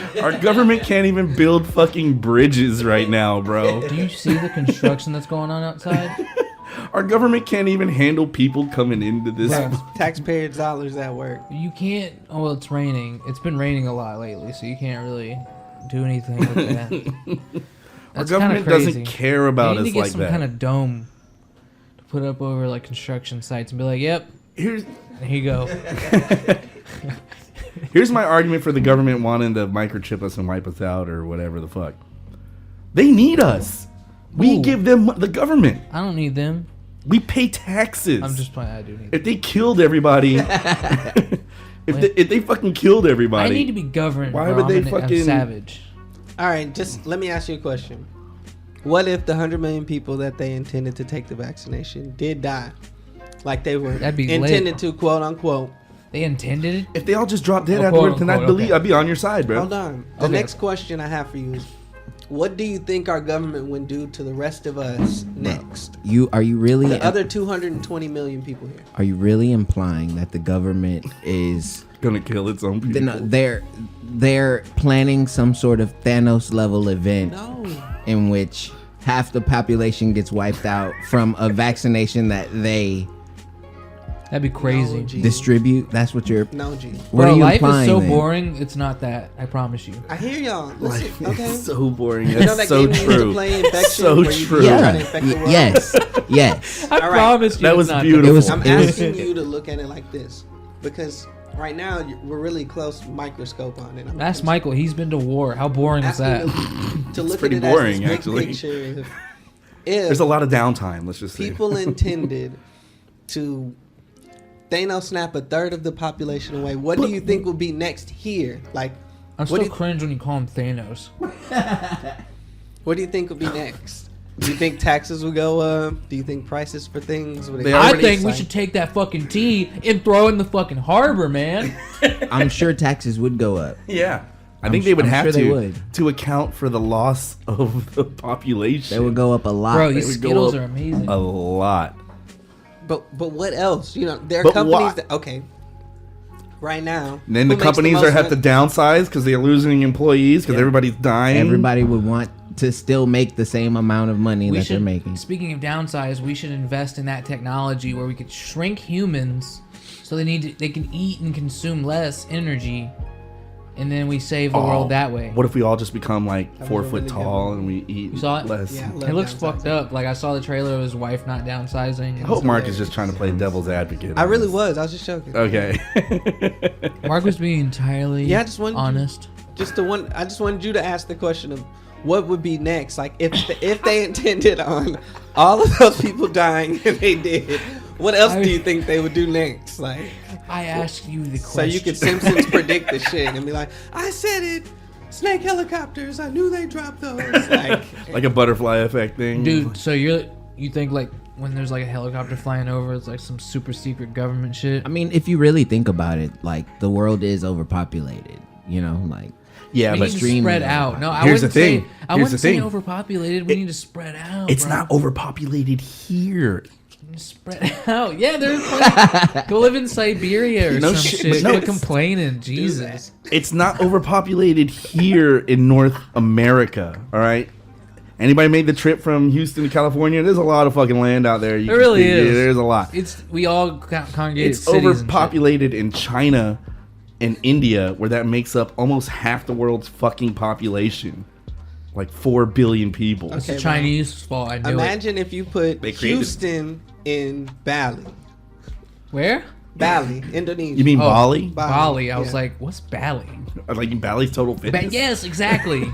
Right. Our government can't even build fucking bridges right now, bro. Do you see the construction that's going on outside? Our government can't even handle people coming into this. Bro. Taxpayer dollars at work. You can't. Oh, well, it's raining. It's been raining a lot lately, so you can't really do anything with that. Our That's government kinda doesn't crazy. care about You need us to get like some that. kind of dome to put up over like construction sites and be like, "Yep, Here's here you go." Here's my argument for the government wanting to microchip us and wipe us out or whatever the fuck. They need us. We Ooh. give them the government. I don't need them. We pay taxes. I'm just playing. I do need. If they killed everybody, if they fucking killed everybody, I need to be governed. Why bro. would they I'm fucking- savage? All right, just let me ask you a question. What if the 100 million people that they intended to take the vaccination did die? Like they were That'd be lit. intended to, quote unquote. They intended it. if they all just dropped dead Oh, afterwards, quote, then unquote, okay. I'd be on your side, bro. Hold on. The Okay. next question I have for you is, what do you think our government would do to the rest of us next? Are you really The other 220 million people here. are you really implying that the government is Gonna kill its own people. no, they're planning some sort of Thanos level event No. in which half the population gets wiped out from a vaccination that they That'd be crazy. No, G. distribute. That's what you're. No, G. What Bro, are you life is implying so then? boring. It's not that. I promise you. I hear y'all. Listen, Life okay. is so boring. You know That's that so game we used to true. play, Infection, So where you true. try Yeah. to infect the world? Yes. Yes. I All right. promise you. That it's was not beautiful. It was- I'm it was- asking you to look at it like this because right now we're really close microscope on it. I'm That's Michael. He's been to war. How boring is that? asking to look at pretty it boring, as this actually. big picture. If There's a lot of downtime. Let's just say. people intended to Thanos snap a third of the population away, what do you think will be next here? Like, I'm what still do you, cringe when you call him Thanos. what do you think will be next? Do you think taxes will go up? Do you think prices for things? Will They I already think we should take that fucking tea and throw it in the fucking harbor, man. I'm sure taxes would go up. Yeah. I I'm think they would I'm have sure to they would. to account for the loss of the population. They would go up a lot. Bro, They these would go Skittles up are amazing. a lot. But what else? You know, there are But companies why? that okay. Right now, And then the who makes companies most are have to money? downsize because they're losing employees because everybody's dying. Everybody would want to still make the same amount of money we that they're should, making. speaking of downsize, we should invest in that technology where we could shrink humans so they can eat and consume less energy, and then we save the world that way. What if we all just become like That 4 was a foot really good tall one. and we eat You saw it? less? Yeah, I love It looks downsizing. fucked up. Like I saw the trailer of his wife not downsizing. I hope Mark is just trying to play devil's advocate. I on really this. was. I was just joking. Okay. Mark was being entirely Yeah, I just wanted you- honest. I just wanted you to ask the question of what would be next. Like if they intended on all of those people dying and they did, what else do you think they would do next? Like, I asked you the so question. you could Simpsons predict the shit and be like, I said it. Snake helicopters. I knew they dropped those. Like, Like a butterfly effect thing. Dude, so you think like when there's like a helicopter flying over, it's like some super secret government shit? I mean, if you really think about it, like the world is overpopulated. You know, like Yeah, we but need to extremely spread out. No, I Here's the wouldn't say. thing. I Here's wouldn't the say thing. overpopulated. We need to spread out. it's bro. not overpopulated here. Spread out. Yeah, there's plenty. Go live in Siberia or No some shit, shit. but no, Quit it's- complaining, Jesus. It's not overpopulated here in North America. All right. Anybody made the trip from Houston to California? There's a lot of fucking land out there. There really is. There's a lot. It's we all congregate It's cities overpopulated in China and India, where that makes up almost half the world's fucking population, like 4 billion people. And shit. It's Okay, the Chinese fault. I knew it. imagine if you put They created- Houston in Bali. Where? Bali, Indonesia. You mean Oh, Bali? Bali. I was yeah. like, what's Bali? Like Bali's Total Fitness? But yes, exactly.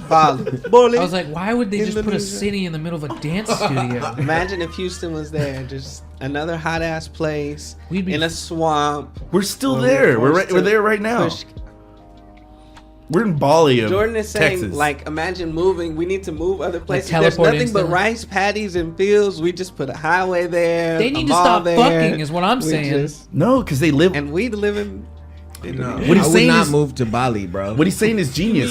Bali? I was like, why would they just put a Indonesia. city in the middle of a dance studio? Imagine if Houston was there, just another hot ass place We'd be in a swamp. We're still Well, there. We're forced we're to there right now. push- We're in Bali of Jordan is saying, Texas. like, imagine moving. We need to move other places. There's teleport nothing but instantly. rice paddies and fields. We just put a highway there. They a need to mall stop there. fucking, is what I'm We saying. just- no, because they live. and we live in. no, What he's I would saying not is- move to Bali, bro. What he's saying is genius.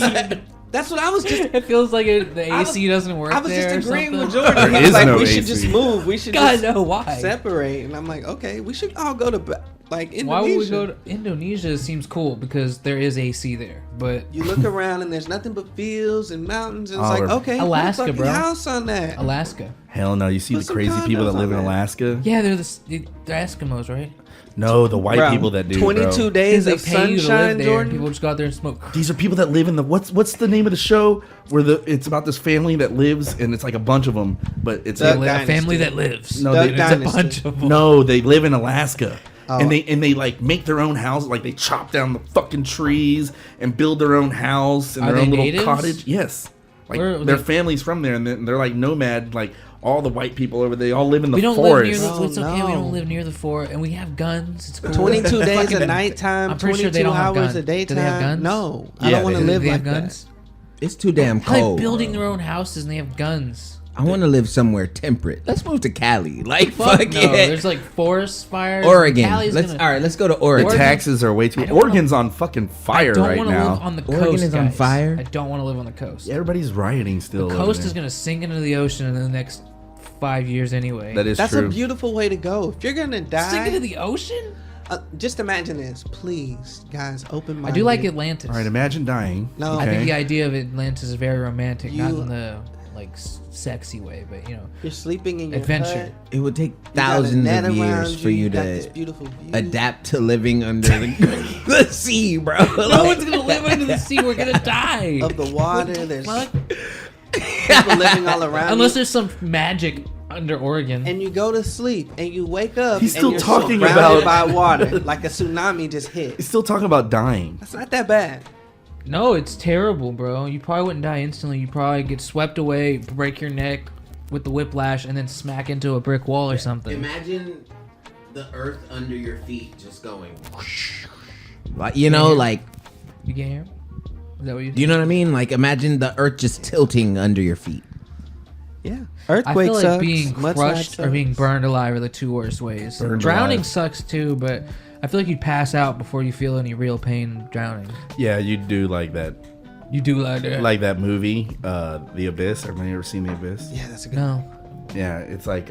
That's what I was just. It feels like the I was- AC doesn't work I was there just or agreeing something. with Jordan. There He was is like, no we should AC. just move. We should God, just no, why? separate. And I'm like, okay, we should all go to like Indonesia. Why would we go to Indonesia? It seems cool because there is AC there, but You look around and there's nothing but fields and mountains. And it's Oliver. like, okay, Alaska, put a fucking bro. house on that. Alaska. Hell no. You see Put the some crazy people that condos live in on that. Alaska? Yeah, they're they're Eskimos, right? No, the white Bro, people that do. 22 bro. days They of pay you to live sunshine, there. Jordan. People just go out there and smoke. These are people that live in the what's the name of the show where it's about this family that lives and it's like a bunch of them, but it's Duck A Dynasty. family that lives. No, Duck they- It's a Dynasty. bunch of them. no, they live in Alaska. Oh. And they like make their own house, like they chop down the fucking trees and build their own house and Are their own they little natives? cottage. Yes, like Where- their family's from there, and they're like nomad. Like all the white people over there, they all live in the We don't forest. live near the. Oh, It's okay. We no. don't live near the fort, and we have guns. It's cool. 22 days Fucking- of nighttime, I'm pretty 22 sure they don't have hours guns. a Do daytime. they have guns? No, I Yeah, don't want to they- live They like have guns. It's too damn Like cold. building bro. their own houses, and they have guns. I want to live somewhere temperate. Let's move to Cali. Like Fuck fuck no. yeah. There's like forest fires. Oregon. Cali's Let's gonna- all right. Let's go to the Oregon. taxes are way too. I don't wanna- Oregon's on fucking fire I don't right want to now. live on the Oregon coast. is on guys. fire? I don't want to live on the coast. Everybody's rioting still. The over coast there. is gonna sink into the ocean in the next 5 years anyway. That is That's true. a beautiful way to go. If you're gonna sink into die, the ocean. just imagine this, please, guys. Open I mind. do like Atlantis. All right, imagine dying. No. I think the Okay. idea of Atlantis is very romantic, not You- in the like sexy way, but You're sleeping in your adventure. hut. It would take You got a thousands net of around years for you got this to beautiful view. adapt to living under the sea, bro. No one's gonna live under the sea. We're gonna die. of the water. There's Fuck. people living all around Unless you. there's some magic under Oregon. And you go to sleep and you wake up He's and still you're talking surrounded about- by water like a tsunami just hit. He's still talking about dying. That's not that bad. No, it's terrible, bro. You probably wouldn't die instantly. You probably get swept away, break your neck with the whiplash, and then smack into a brick wall or something. Imagine the earth under your feet just going. Like, you know, like, You can't hear? Is that what you? do you know what I mean? Like, imagine the earth just tilting under your feet. Yeah. I Earthquake feel like sucks. being Mudslide crushed or sucks. being burned alive are the two worst ways. Burned Drowning alive. sucks too, but I feel like you'd pass out before you feel any real pain drowning. Yeah, you do like that. You do like that? Like that movie, The Abyss. Everybody ever seen The Abyss? Yeah, that's a good. No. Yeah, it's like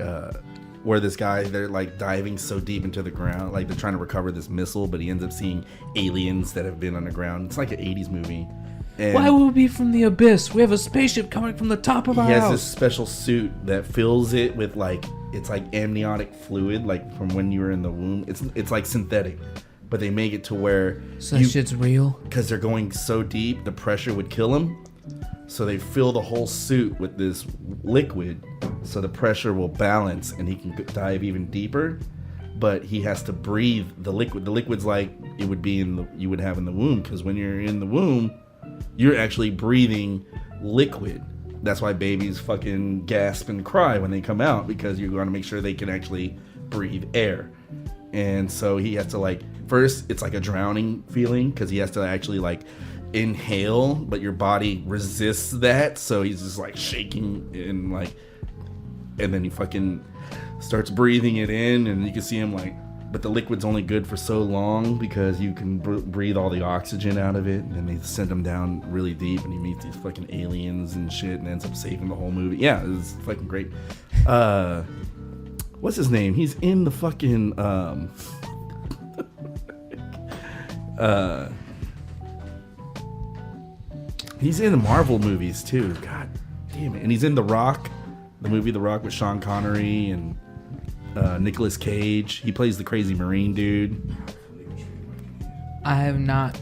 where this guy, they're like diving so deep into the ground, like they're trying to recover this missile, but he ends up seeing aliens that have been underground. It's like an 80s movie. And Why would we be from the abyss? We have a spaceship coming from the top of he our has house. this special suit that fills it with like, it's like amniotic fluid, like from when you were in the womb. It's like synthetic, but they make it to where So that shit's real. because they're going so deep, the pressure would kill him. So they fill the whole suit with this liquid, so the pressure will balance and he can dive even deeper. But he has to breathe the liquid. The liquid's like it would be you would have in the womb, because when you're in the womb, you're actually breathing liquid. That's why babies fucking gasp and cry when they come out, because you're going to make sure they can actually breathe air. And so he has to, like, first it's like a drowning feeling because he has to actually like inhale, but your body resists that, so he's just like shaking and like, and then he fucking starts breathing it in, and you can see him like, but the liquid's only good for so long because you can breathe all the oxygen out of it, and then they send him down really deep, and he meets these fucking aliens and shit, and ends up saving the whole movie. Yeah, it's fucking great. What's his name? He's in the fucking he's in the Marvel movies too. God damn it. And he's in The Rock, the movie The Rock with Sean Connery and Nicolas Cage. He plays the crazy Marine dude. I have not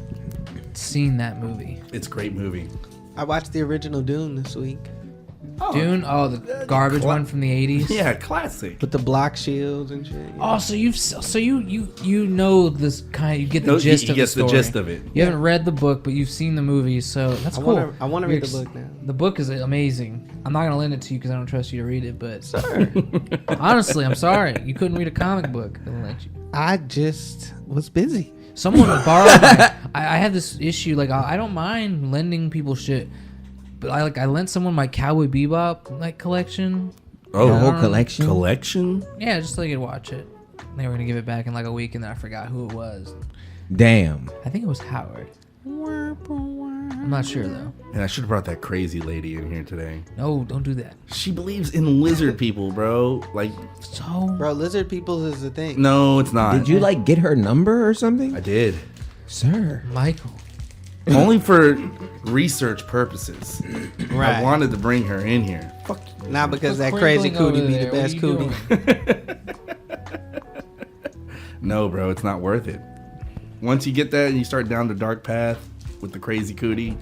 seen that movie. It's a great movie. I watched the original Dune this week Dune? Oh, the garbage one from the 80s? Yeah, classic. with the block shields and shit. Oh, so you know this kind. You get the No, gist he of the gets story. the gist of it. You haven't read the book, but you've seen the movie, so that's cool. I want to You're read the book now. The book is amazing. I'm not gonna lend it to you because I don't trust you to read it. But Sir, honestly, I'm sorry you couldn't read a comic book. I let you. I just was busy. Someone would borrow my. I have this issue. Like I don't mind lending people shit, but I lent someone my Cowboy Bebop collection. Oh, The whole Yeah. collection. collection? Yeah, just so they could watch it. They were gonna give it back in like a week, and then I forgot who it was. Damn. I think it was Howard. I'm not sure though. And I should have brought that crazy lady in here today. No, don't do that. She believes in lizard people, bro. Like, So Bro, lizard people is the thing. no, it's not. Did you like get her number or something? I did. Sir. Michael. Only for research purposes. Right. I wanted to bring her in here. Fuck you. Not because that Quit crazy crinkling cootie over be the there. best What are you cootie. No, bro, it's not worth it. Once you get that and you start down the dark path with the crazy cootie,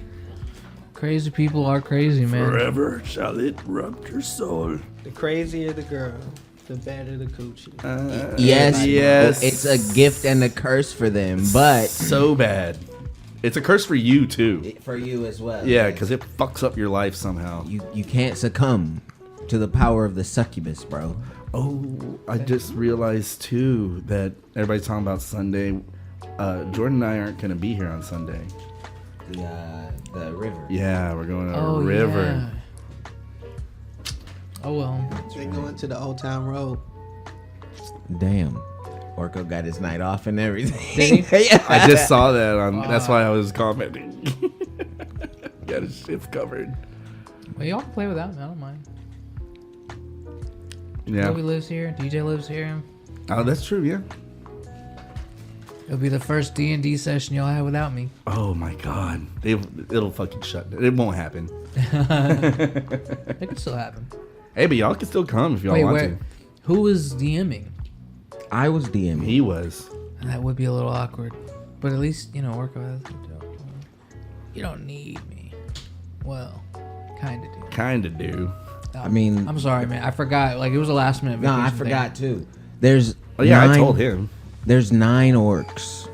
Crazy people are crazy, man. forever shall it rub your soul. The crazier the girl, the better the coochie. Yes. Yes. It's a gift and a curse for them, but So bad. It's a curse for you, too. for you as well. Yeah, because it fucks up your life somehow. you can't succumb to the power of the succubus, bro. Oh, I just realized, too, that everybody's talking about Sunday. Jordan and I aren't going to be here on Sunday. The river. Yeah, we're going to Oh, a river. yeah. Oh well. They go into the Old Town Road. Damn. Orko got his night off and everything. Did Yeah. I just saw that on. That's why I was commenting. Got his shit covered. Well, y'all can play without me. I don't mind. Yeah. Toby lives here. DJ lives here. Oh, that's true. Yeah. It'll be the first D&D session y'all have without me. Oh my god, it'll fucking shut. It won't happen. It could still happen. Hey, but y'all can still come if y'all want to. Who was DMing? I was DMing. He was. That would be a little awkward, but at least work with. You don't need me. Well, kind of do. Kinda do. I mean, I'm sorry, man. I forgot. Like it was a last minute. no, I vacation forgot thing. too. There's Oh yeah, I 9 told him. There's 9 orcs.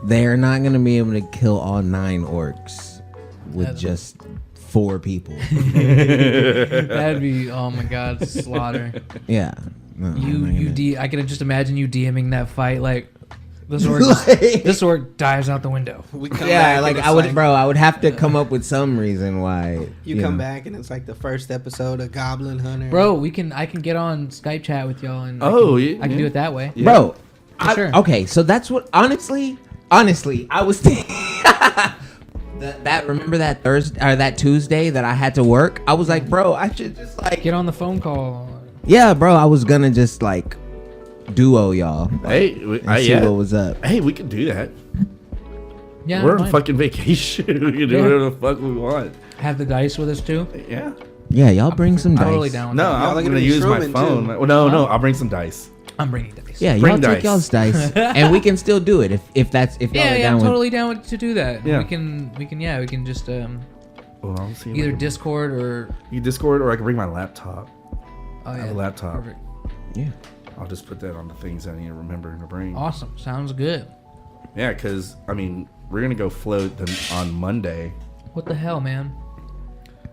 They're not gonna be able to kill all 9 orcs with That's- just 4 people. That'd be oh my god, slaughter. Yeah. No, I'm not gonna- I can just imagine you DMing that fight like this orc. Like- This orc dives out the window. We come Yeah, back like and I it's would, bro. I would have to come up with some reason why. You come know. back and it's like the first episode of Goblin Hunter. Bro, I can get on Skype chat with y'all and Oh, I yeah, can yeah. do it that way. Yeah. Bro. Sure. Okay, so that's what honestly, I was thinking. that remember that Thursday or that Tuesday that I had to work. I was like, bro, I should just like Get on the phone call. yeah, bro. I was gonna just like duo y'all. Hey, And see what was up. Hey, we can do that. Yeah, We're on fine. fucking vacation. We can do Yeah. whatever the fuck we want. Have the dice with us too. Yeah. Yeah, y'all bring some dice. Totally down with No, that. Y'all are I'm gonna gonna be use my shrooming, phone. too. Well, no, I'll bring some dice. I'm bringing dice. Yeah, Bring y'all dice. take y'all's dice, and we can still do it if y'all Yeah, are yeah, down I'm with. totally down to do that. Yeah. We can just Well, I'll see. either Discord or you Discord, or I can bring my laptop. oh I yeah, have a laptop. Perfect. Yeah. I'll just put that on the things I need to remember in the brain. Awesome. Sounds good. Yeah, because I mean, we're gonna go float on Monday, What the hell, man?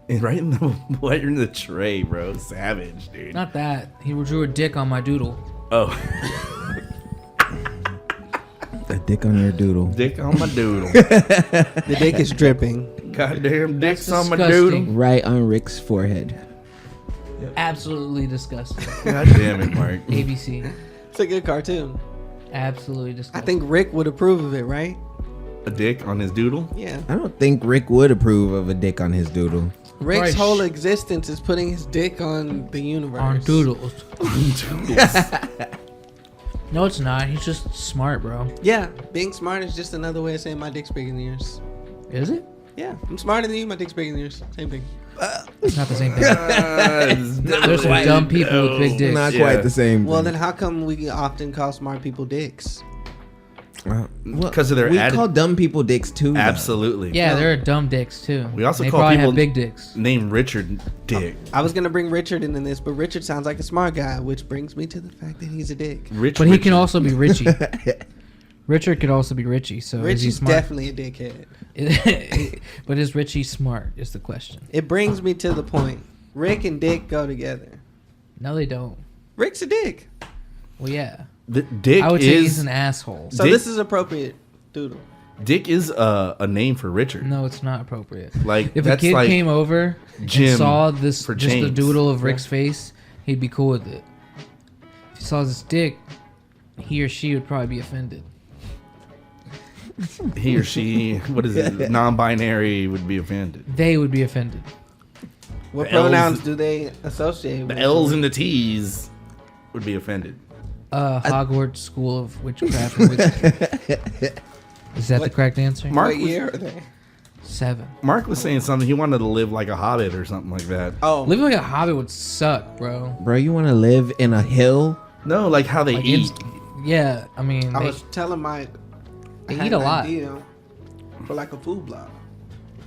and right in the right in the tray, bro. Savage, dude. Not that. He drew a dick on my doodle. Oh, A dick on your doodle. dick on my doodle. The dick is dripping. Goddamn dicks That's on my disgusting. doodle. Right on Rick's forehead. Absolutely disgusting. God damn it, Mark. ABC. It's a good cartoon. Absolutely I disgusting. think Rick would approve of it, right? A dick on his doodle. Yeah. I don't think Rick would approve of a dick on his doodle. Rick's Right. whole existence is putting his dick on the universe. on doodles. Doodles. No, it's not. He's just smart, bro. Yeah, being smart is just another way of saying my dick's bigger than yours. Is it? Yeah, I'm smarter than you. My dick's bigger than yours. Same thing. It's not the same thing. There's There's some dumb people with big dicks. Not Yeah. quite the same. Well, thing. then how come we often call smart people dicks? Well, because of their we added. call dumb people dicks too. though. Absolutely. Yeah, No. there are dumb dicks too. We also they call probably people have big dicks. Name Richard Dick. I was gonna bring Richard into this, but Richard sounds like a smart guy, which brings me to the fact that he's a dick. Rich. But he Richard. can also be Richie. Richard could also be Richie. So is he Richie's smart? definitely a dickhead. But is Richie smart? Is the question. It brings me to the point. Rick and Dick go together. No, they don't. Rick's a dick. Well, yeah. Dick I would say he's is an asshole. So Dick- this is appropriate, doodle. Dick is a name for Richard. No, it's not appropriate. Like If a that's kid like came over Jim and saw this for just the James. doodle of Rick's face, he'd be cool with it. If he saw this dick, he or she would probably be offended. he or she, what is it? Non-binary would be offended. They would be offended. What The L's- pronouns do they associate with? The L's and the T's would be offended. Hogwarts School of Witchcraft. and Wizardry. Is that the What- correct answer? Mark What was- year are they? 7. Mark was saying something. He wanted to live like a hobbit or something like that. Oh, Living like a hobbit would suck, bro. Bro, you want to live in a hill? No, like how they Like eat. yeah, I mean, I they, was telling Mike. they I had eat a an lot. idea for like a food blog.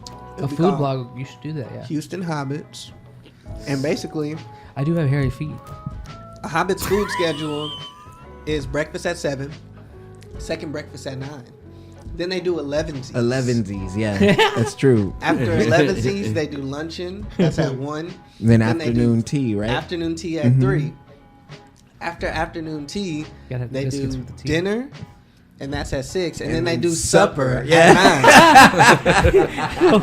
A It'd be food called blog, you should do that, yeah. Houston Hobbits, and basically I do have hairy feet. a Hobbit's food schedule is breakfast at 7, second breakfast at 9. Then they do 11s. 11sies, yeah, that's true. After 11s, they do luncheon. That's at 1. Then they afternoon do tea, right? Afternoon tea at 3. After afternoon tea, Gotta have they biscuits do with the tea. dinner, and that's at 6. And then And they then do supper. supper at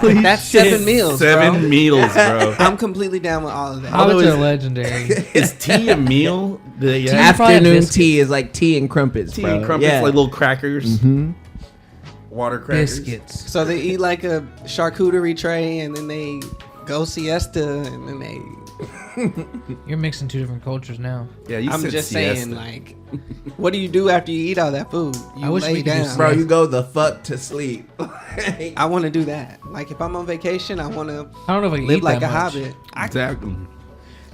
9. That's 7 meals, Seven bro. meals, bro. I'm completely down with all of that. Although Hobbits is- are legendary. Is tea a meal? Do they Tea- have probably Afternoon biscuits. tea is like tea and crumpets, tea bro. and crumpets, Yeah. like little crackers, water crackers? Biscuits. So they eat like a charcuterie tray, and then they go siesta, and then they You're mixing two different cultures now. Yeah, you I'm said just siesta. saying, like, what do you do after you eat all that food? You I wish lay we could do down. Bro, you go the fuck to sleep. I want to do that. Like, if I'm on vacation, I want to I don't know if I can live eat like that a much. hobbit. Exactly.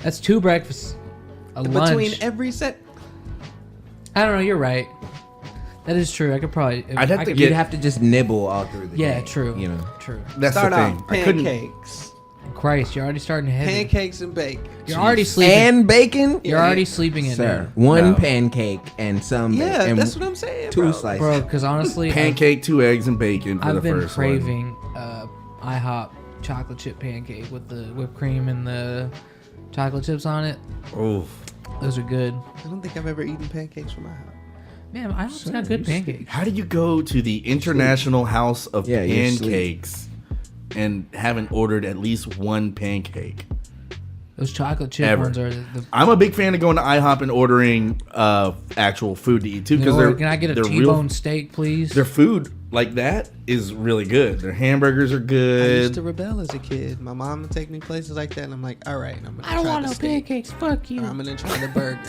That's 2 breakfasts, a Between lunch. every set. I don't know. You're right. That is true. I could probably. I'd have I to could- get- You'd have to just nibble all through the Yeah, day. true. You know. True. That's Start the thing. off I couldn't. pancakes. Christ, you're already starting heavy. Pancakes and bacon. You're already sleeping. And bacon? You're already sleeping in Sir, there, one No. pancake and some Yeah, and that's what I'm saying, 2 bro. slices. bro. Because honestly, Pancake, 2 eggs, and bacon for I've the been first craving IHOP chocolate chip pancake with the whipped cream and the chocolate chips on it. one. Oh, Those are good. I don't think I've ever eaten pancakes from my house. Man, IHOP's got good pancakes. how do you go to the International House of Yeah, you're asleep. Pancakes and haven't ordered at least one pancake? Those chocolate chip Ever. ones are the. I'm a big fan of going to IHOP and ordering actual food to eat too, because they're Can I get a they're T-bone steak, please? Their food like that is really good. Their hamburgers are I used to good. rebel as a kid. My mom would take me places like that, and I'm like, all right, I'm gonna I don't try want the no steak. pancakes. Fuck you. Or I'm gonna try the burger.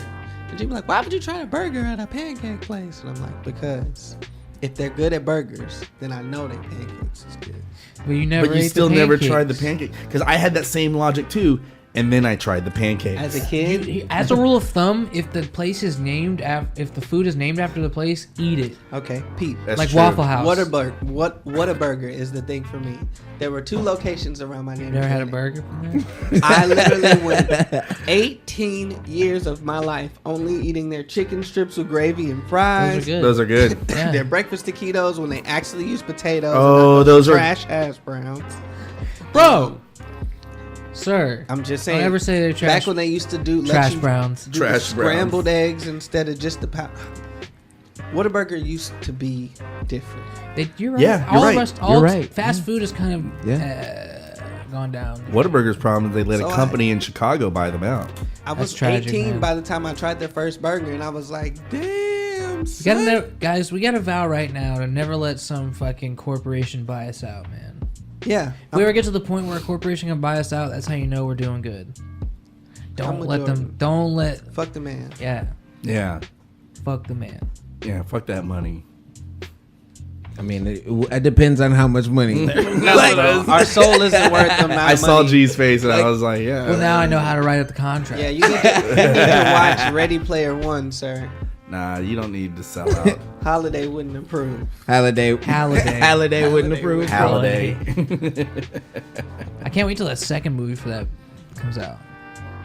And she'd be like, why would you try a burger at a pancake place? And I'm like, because if they're good at burgers, then I know their pancakes is good. But you never. But you ate still the never pancakes. tried the pancake, because I had that same logic too, and then I tried the pancakes. As a kid, As a rule of thumb, if the place is named if the food is named after the place, eat it. okay, Pete. That's Like true. Waffle House. What a burger is the thing for me. There were 2 locations around my neighborhood. Never had a burger from there. I literally went 18 years of my life only eating their chicken strips with gravy and Those fries. are good. Those are good. Yeah. Their breakfast taquitos when they actually use potatoes. Oh, and not those are- trash hash browns. Bro, sir. I'm just saying. Don't ever say they're trash. Back when they used to do let trash you browns. do the Trash browns. scrambled eggs instead of just the Whataburger used to be different. You're right. Yeah, you're all right. The rest, all You're right. Fast food is kind of Yeah. gone down. Whataburger's problem is they let So a company in Chicago buy them out. I was tragic, 18 man. by the time I tried their first burger, and I was like, damn, We son. gotta guys, we gotta vow right now to never let some fucking corporation buy us out, man. Yeah. If we ever get to the point where a corporation can buy us out, that's how you know we're doing good. Don't with let them. Jordan. Don't let. Fuck the man. Yeah. Yeah. Fuck the man. Yeah, fuck that money. I mean, it depends on how much money. Our soul isn't worth the amount I of saw money. G's face and I was like, yeah. Well, now I know how to write up the contract. Yeah, you need to watch Ready Player One, sir. Nah, you don't need to sell out. Holiday wouldn't approve. Halliday Halliday. wouldn't approve. Halliday. I can't wait till that second movie for that comes out.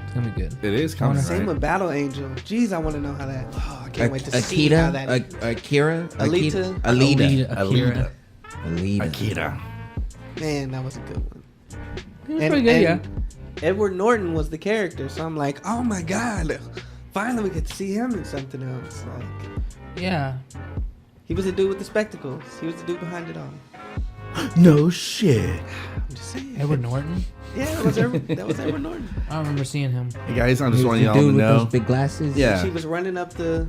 It's gonna be good. It is coming, Same right? with Battle Angel. Jeez, I want to know how that. Oh, I can't wait to see how that. Akira, Alita? Alita, Akira. Alita. Akira. Man, that was a good one. It was pretty good, yeah. Edward Norton was the character, so I'm like, oh my god, finally we get to see him in something else. Like, Yeah. he was the dude with the spectacles. He was the dude behind it all. No shit. I'm just saying. Edward Norton. Yeah, that was Edward Norton. I don't remember seeing him. Hey guys, I'm just Who's wanting the y'all to dude with know. those big glasses? Yeah. She was running up the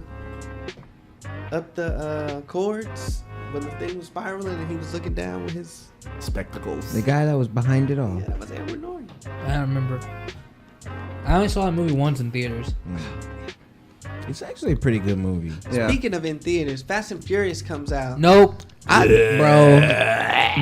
cords when the thing was spiraling, and he was looking down with his. Spectacles. The guy that was behind it all. Yeah, that was Edward Norton. I don't remember. I only saw that movie once in theaters. It's actually a pretty good movie. Yeah. Speaking of in theaters, Fast and Furious comes out. Nope.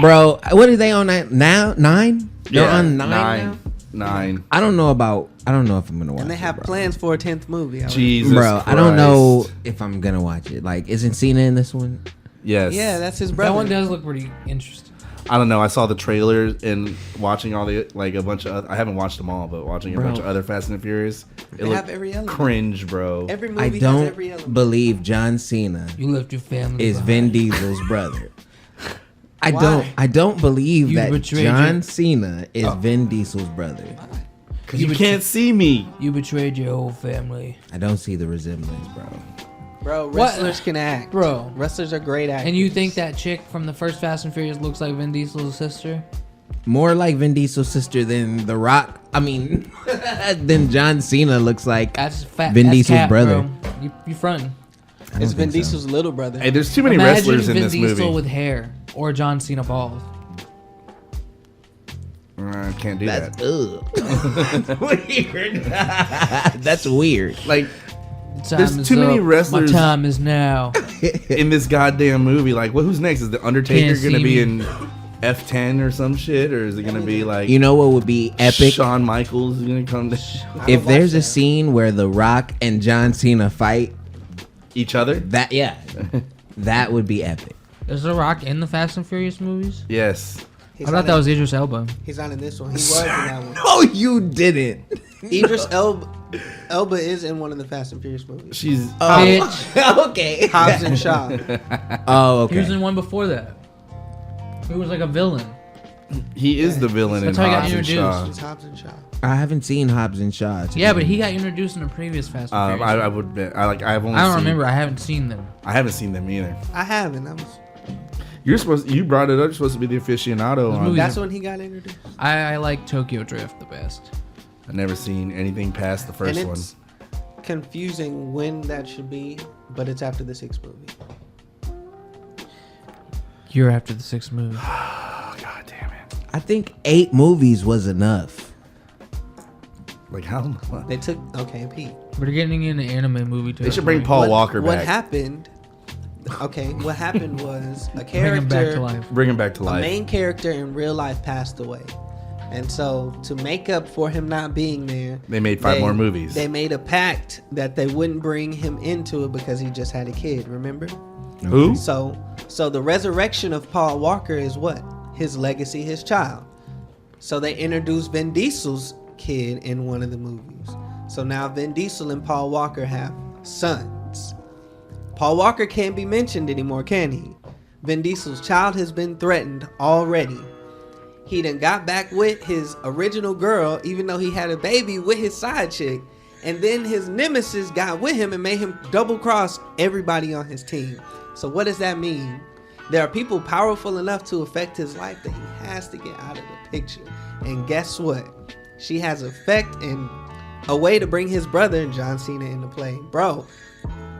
Bro, what are they on that now? 9? They're on 9 now? 9. I don't know if I'm gonna watch And they it, have bro. plans for a 10th movie. Jesus Bro, I don't know Christ. if I'm gonna watch it. Like, isn't Cena in this one? Yes. Yeah, that's his That brother. one does look pretty interesting. I don't know. I saw the trailers and watching all the a bunch of. I haven't watched them all, but watching a Bro. bunch of other Fast and Furious, it They looked have every element. cringe, bro. Every I movie has don't every element. believe John Cena You left your family. is behind. Vin Diesel's brother. I Why? don't believe You that betrayed John your- Cena is Vin Diesel's brother. Because you can't see me. You betrayed your whole family, I don't see the resemblance, bro. Bro, What? wrestlers can act. bro. Wrestlers are great actors. And you think that chick from the first Fast and Furious looks like Vin Diesel's sister? More like Vin Diesel's sister than The Rock. I mean, than John Cena looks like. That's fat. Vin that's Diesel's cap, brother. Bro. You fronting? I don't It's Vin think so. Diesel's little brother. Hey, there's too many Imagine wrestlers in Vin this Diesel movie. with hair or John Cena bald. I can't do That's that. weird. That's weird. Like, Time there's is too many up. wrestlers My time is now. in this goddamn movie. Like, well, who's next? Is the Undertaker Can't gonna see be me. in F10 or some shit, or is it gonna be like You know what would be epic? Shawn Michaels is gonna come to If there's a that. scene where The Rock and John Cena fight, each other? that would be epic. Is The Rock in the Fast and Furious movies? Yes. He's I not thought that in- was Idris Elba. He's not in this one. He was in that one. Oh, you didn't. Idris Elba is in one of the Fast and Furious movies. She's Bitch. Okay. Hobbs and Shaw. Oh, He was okay. in one before that. He was like a villain. he is the villain in That's how he got Hobbs and Shaw. He's Hobbs and Shaw. I haven't seen Hobbs and Shaw. Yeah, but he got introduced in the previous Fast and Furious. I would bet. I've only. I don't seen- remember. I haven't seen them. I haven't seen them either. I haven't. That was. You brought it up. You're supposed to be the aficionado. Those On, movies- That's when he got introduced. I like Tokyo Drift the best. I've never seen anything past the first and one. it's confusing when that should be, but it's after the 6th movie. You're after the 6th movie. Oh god damn it! I think 8 movies was enough. Like how? They took Pete. We're getting into anime movie too. They should bring Paul Walker What back. happened? Okay, what happened was a Bring him back to character, life. Bring him back to a life. main character in real life passed away, and so to make up for him not being there, They made 5 more movies. They made a pact that they wouldn't bring him into it because he just had a kid. Remember? Who? So the resurrection of Paul Walker is what? His legacy, his child. So they introduced Vin Diesel's kid in one of the movies. So now Vin Diesel and Paul Walker have sons. Paul Walker can't be mentioned anymore, can he? Vin Diesel's child has been threatened already. He done got back with his original girl, even though he had a baby with his side chick. And then his nemesis got with him and made him double cross everybody on his team. So what does that mean? There are people powerful enough to affect his life that he has to get out of the picture. And guess what? She has effect and a way to bring his brother John Cena into play. Bro,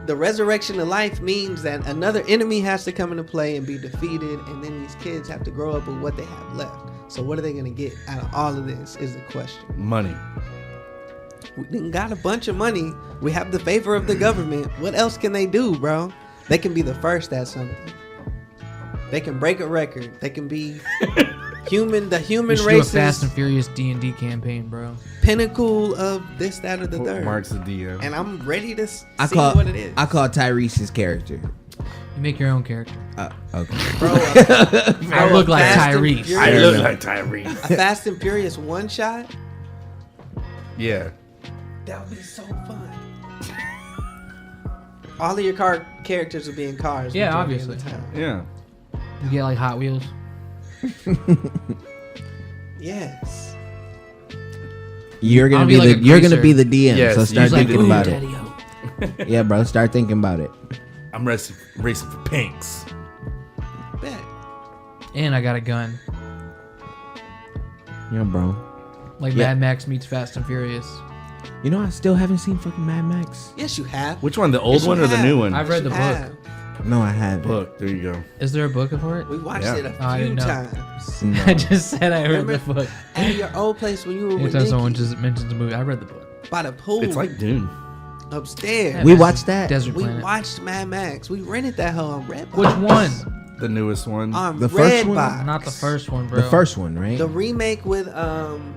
the resurrection of life means that another enemy has to come into play and be defeated, and then these kids have to grow up with what they have left. So what are they going to get out of all of this is the question. Money. We done got a bunch of money. We have the favor of the government. What else can they do, bro? They can be the first at something. They can break a record. They can be the human We should do a race's Fast and Furious D&D campaign, bro. pinnacle of this, that, or the third. Mark's the DM. And I'm ready to see I call what it is. Tyrese's character. You make your own character. Okay. Bro, I look like Fast and Tyrese. Furious- I Fair look enough. like Tyrese. a Fast and Furious one shot? Yeah. That would be so fun. All of your car characters would be in cars. Yeah, majority of the obviously. time. Yeah. You get like Hot Wheels. Yes. You're gonna I'll be be like the a you're gonna greaser. be the DM. Yes, so start he's like, thinking "Ooh, about it. Daddy-o. Yeah, bro. Start thinking about it. I'm racing for pinks. Bet. And I got a gun. Yeah, bro. Like Yeah. Mad Max meets Fast and Furious. You know, I still haven't seen fucking Mad Max. Yes, you have. Which one? The old Yes, you one or the have. new one? I've read the You book. have. No, I haven't. Book. There you go. Is there a book for it? We watched Yeah. it a Oh, I few didn't know. times. No. I just said I read Remember- the book. At your old place when you were with Anytime someone Nikki, just mentions the movie, I read the book. by the pool. It's like Dune. upstairs. We watched that. Desert We Planet. watched Mad Max. We rented that hoe on Redbox. Which one? The newest one. On The first one? Redbox. Not the first one, bro. The first one, right? The remake with Tom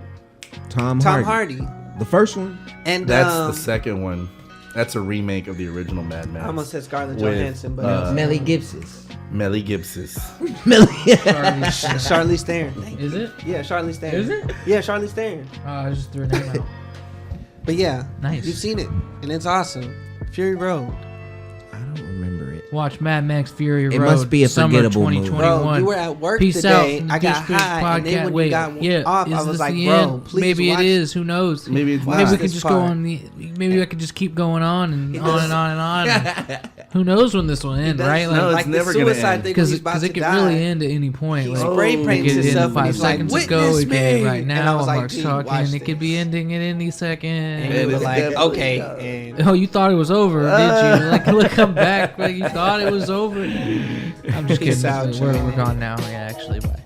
Tom Hardy. Hardy. The first one. And That's the second one. That's a remake of the original Mad I Max. almost said Scarlett With, Johansson, but Melly Gibson's. Melly Gibson's. Charlize Theron. Thank you. Is it? Yeah, Charlize Theron. Is it? Yeah, Charlize Theron. I just threw a name out. But yeah, Nice. you've seen it, and it's awesome. Fury Road. I don't remember it. Watch Mad Max Fury Road. It must be a summer forgettable movie. 2021. Bro, you were at work Peace today. out from I got District high, and then Podcast. when Wait, you got yeah, off, is I was this like, the bro, end? please Maybe watch it is. Who knows? Maybe it's Watch Maybe we not. can this just go part. on the. Maybe I could just keep going on and He on does- and on and on. And who knows when this will end, Does- right? No, it's like never the gonna suicide end. thing when he's about Because to it could die. really end at any point. He Like, spray it paints could end himself and 5 he's like, seconds ago. "Witness It could end me." right And I now. was like, Mark's "Dude, talking. watch It could be this." ending at any second. And It we were is like, definitely okay. not. And Oh, you thought it was over, did you? Like, look, come back. Like, you thought it was over. I'm just Peace kidding. out, We're y'all. gone now. Yeah, actually, bye.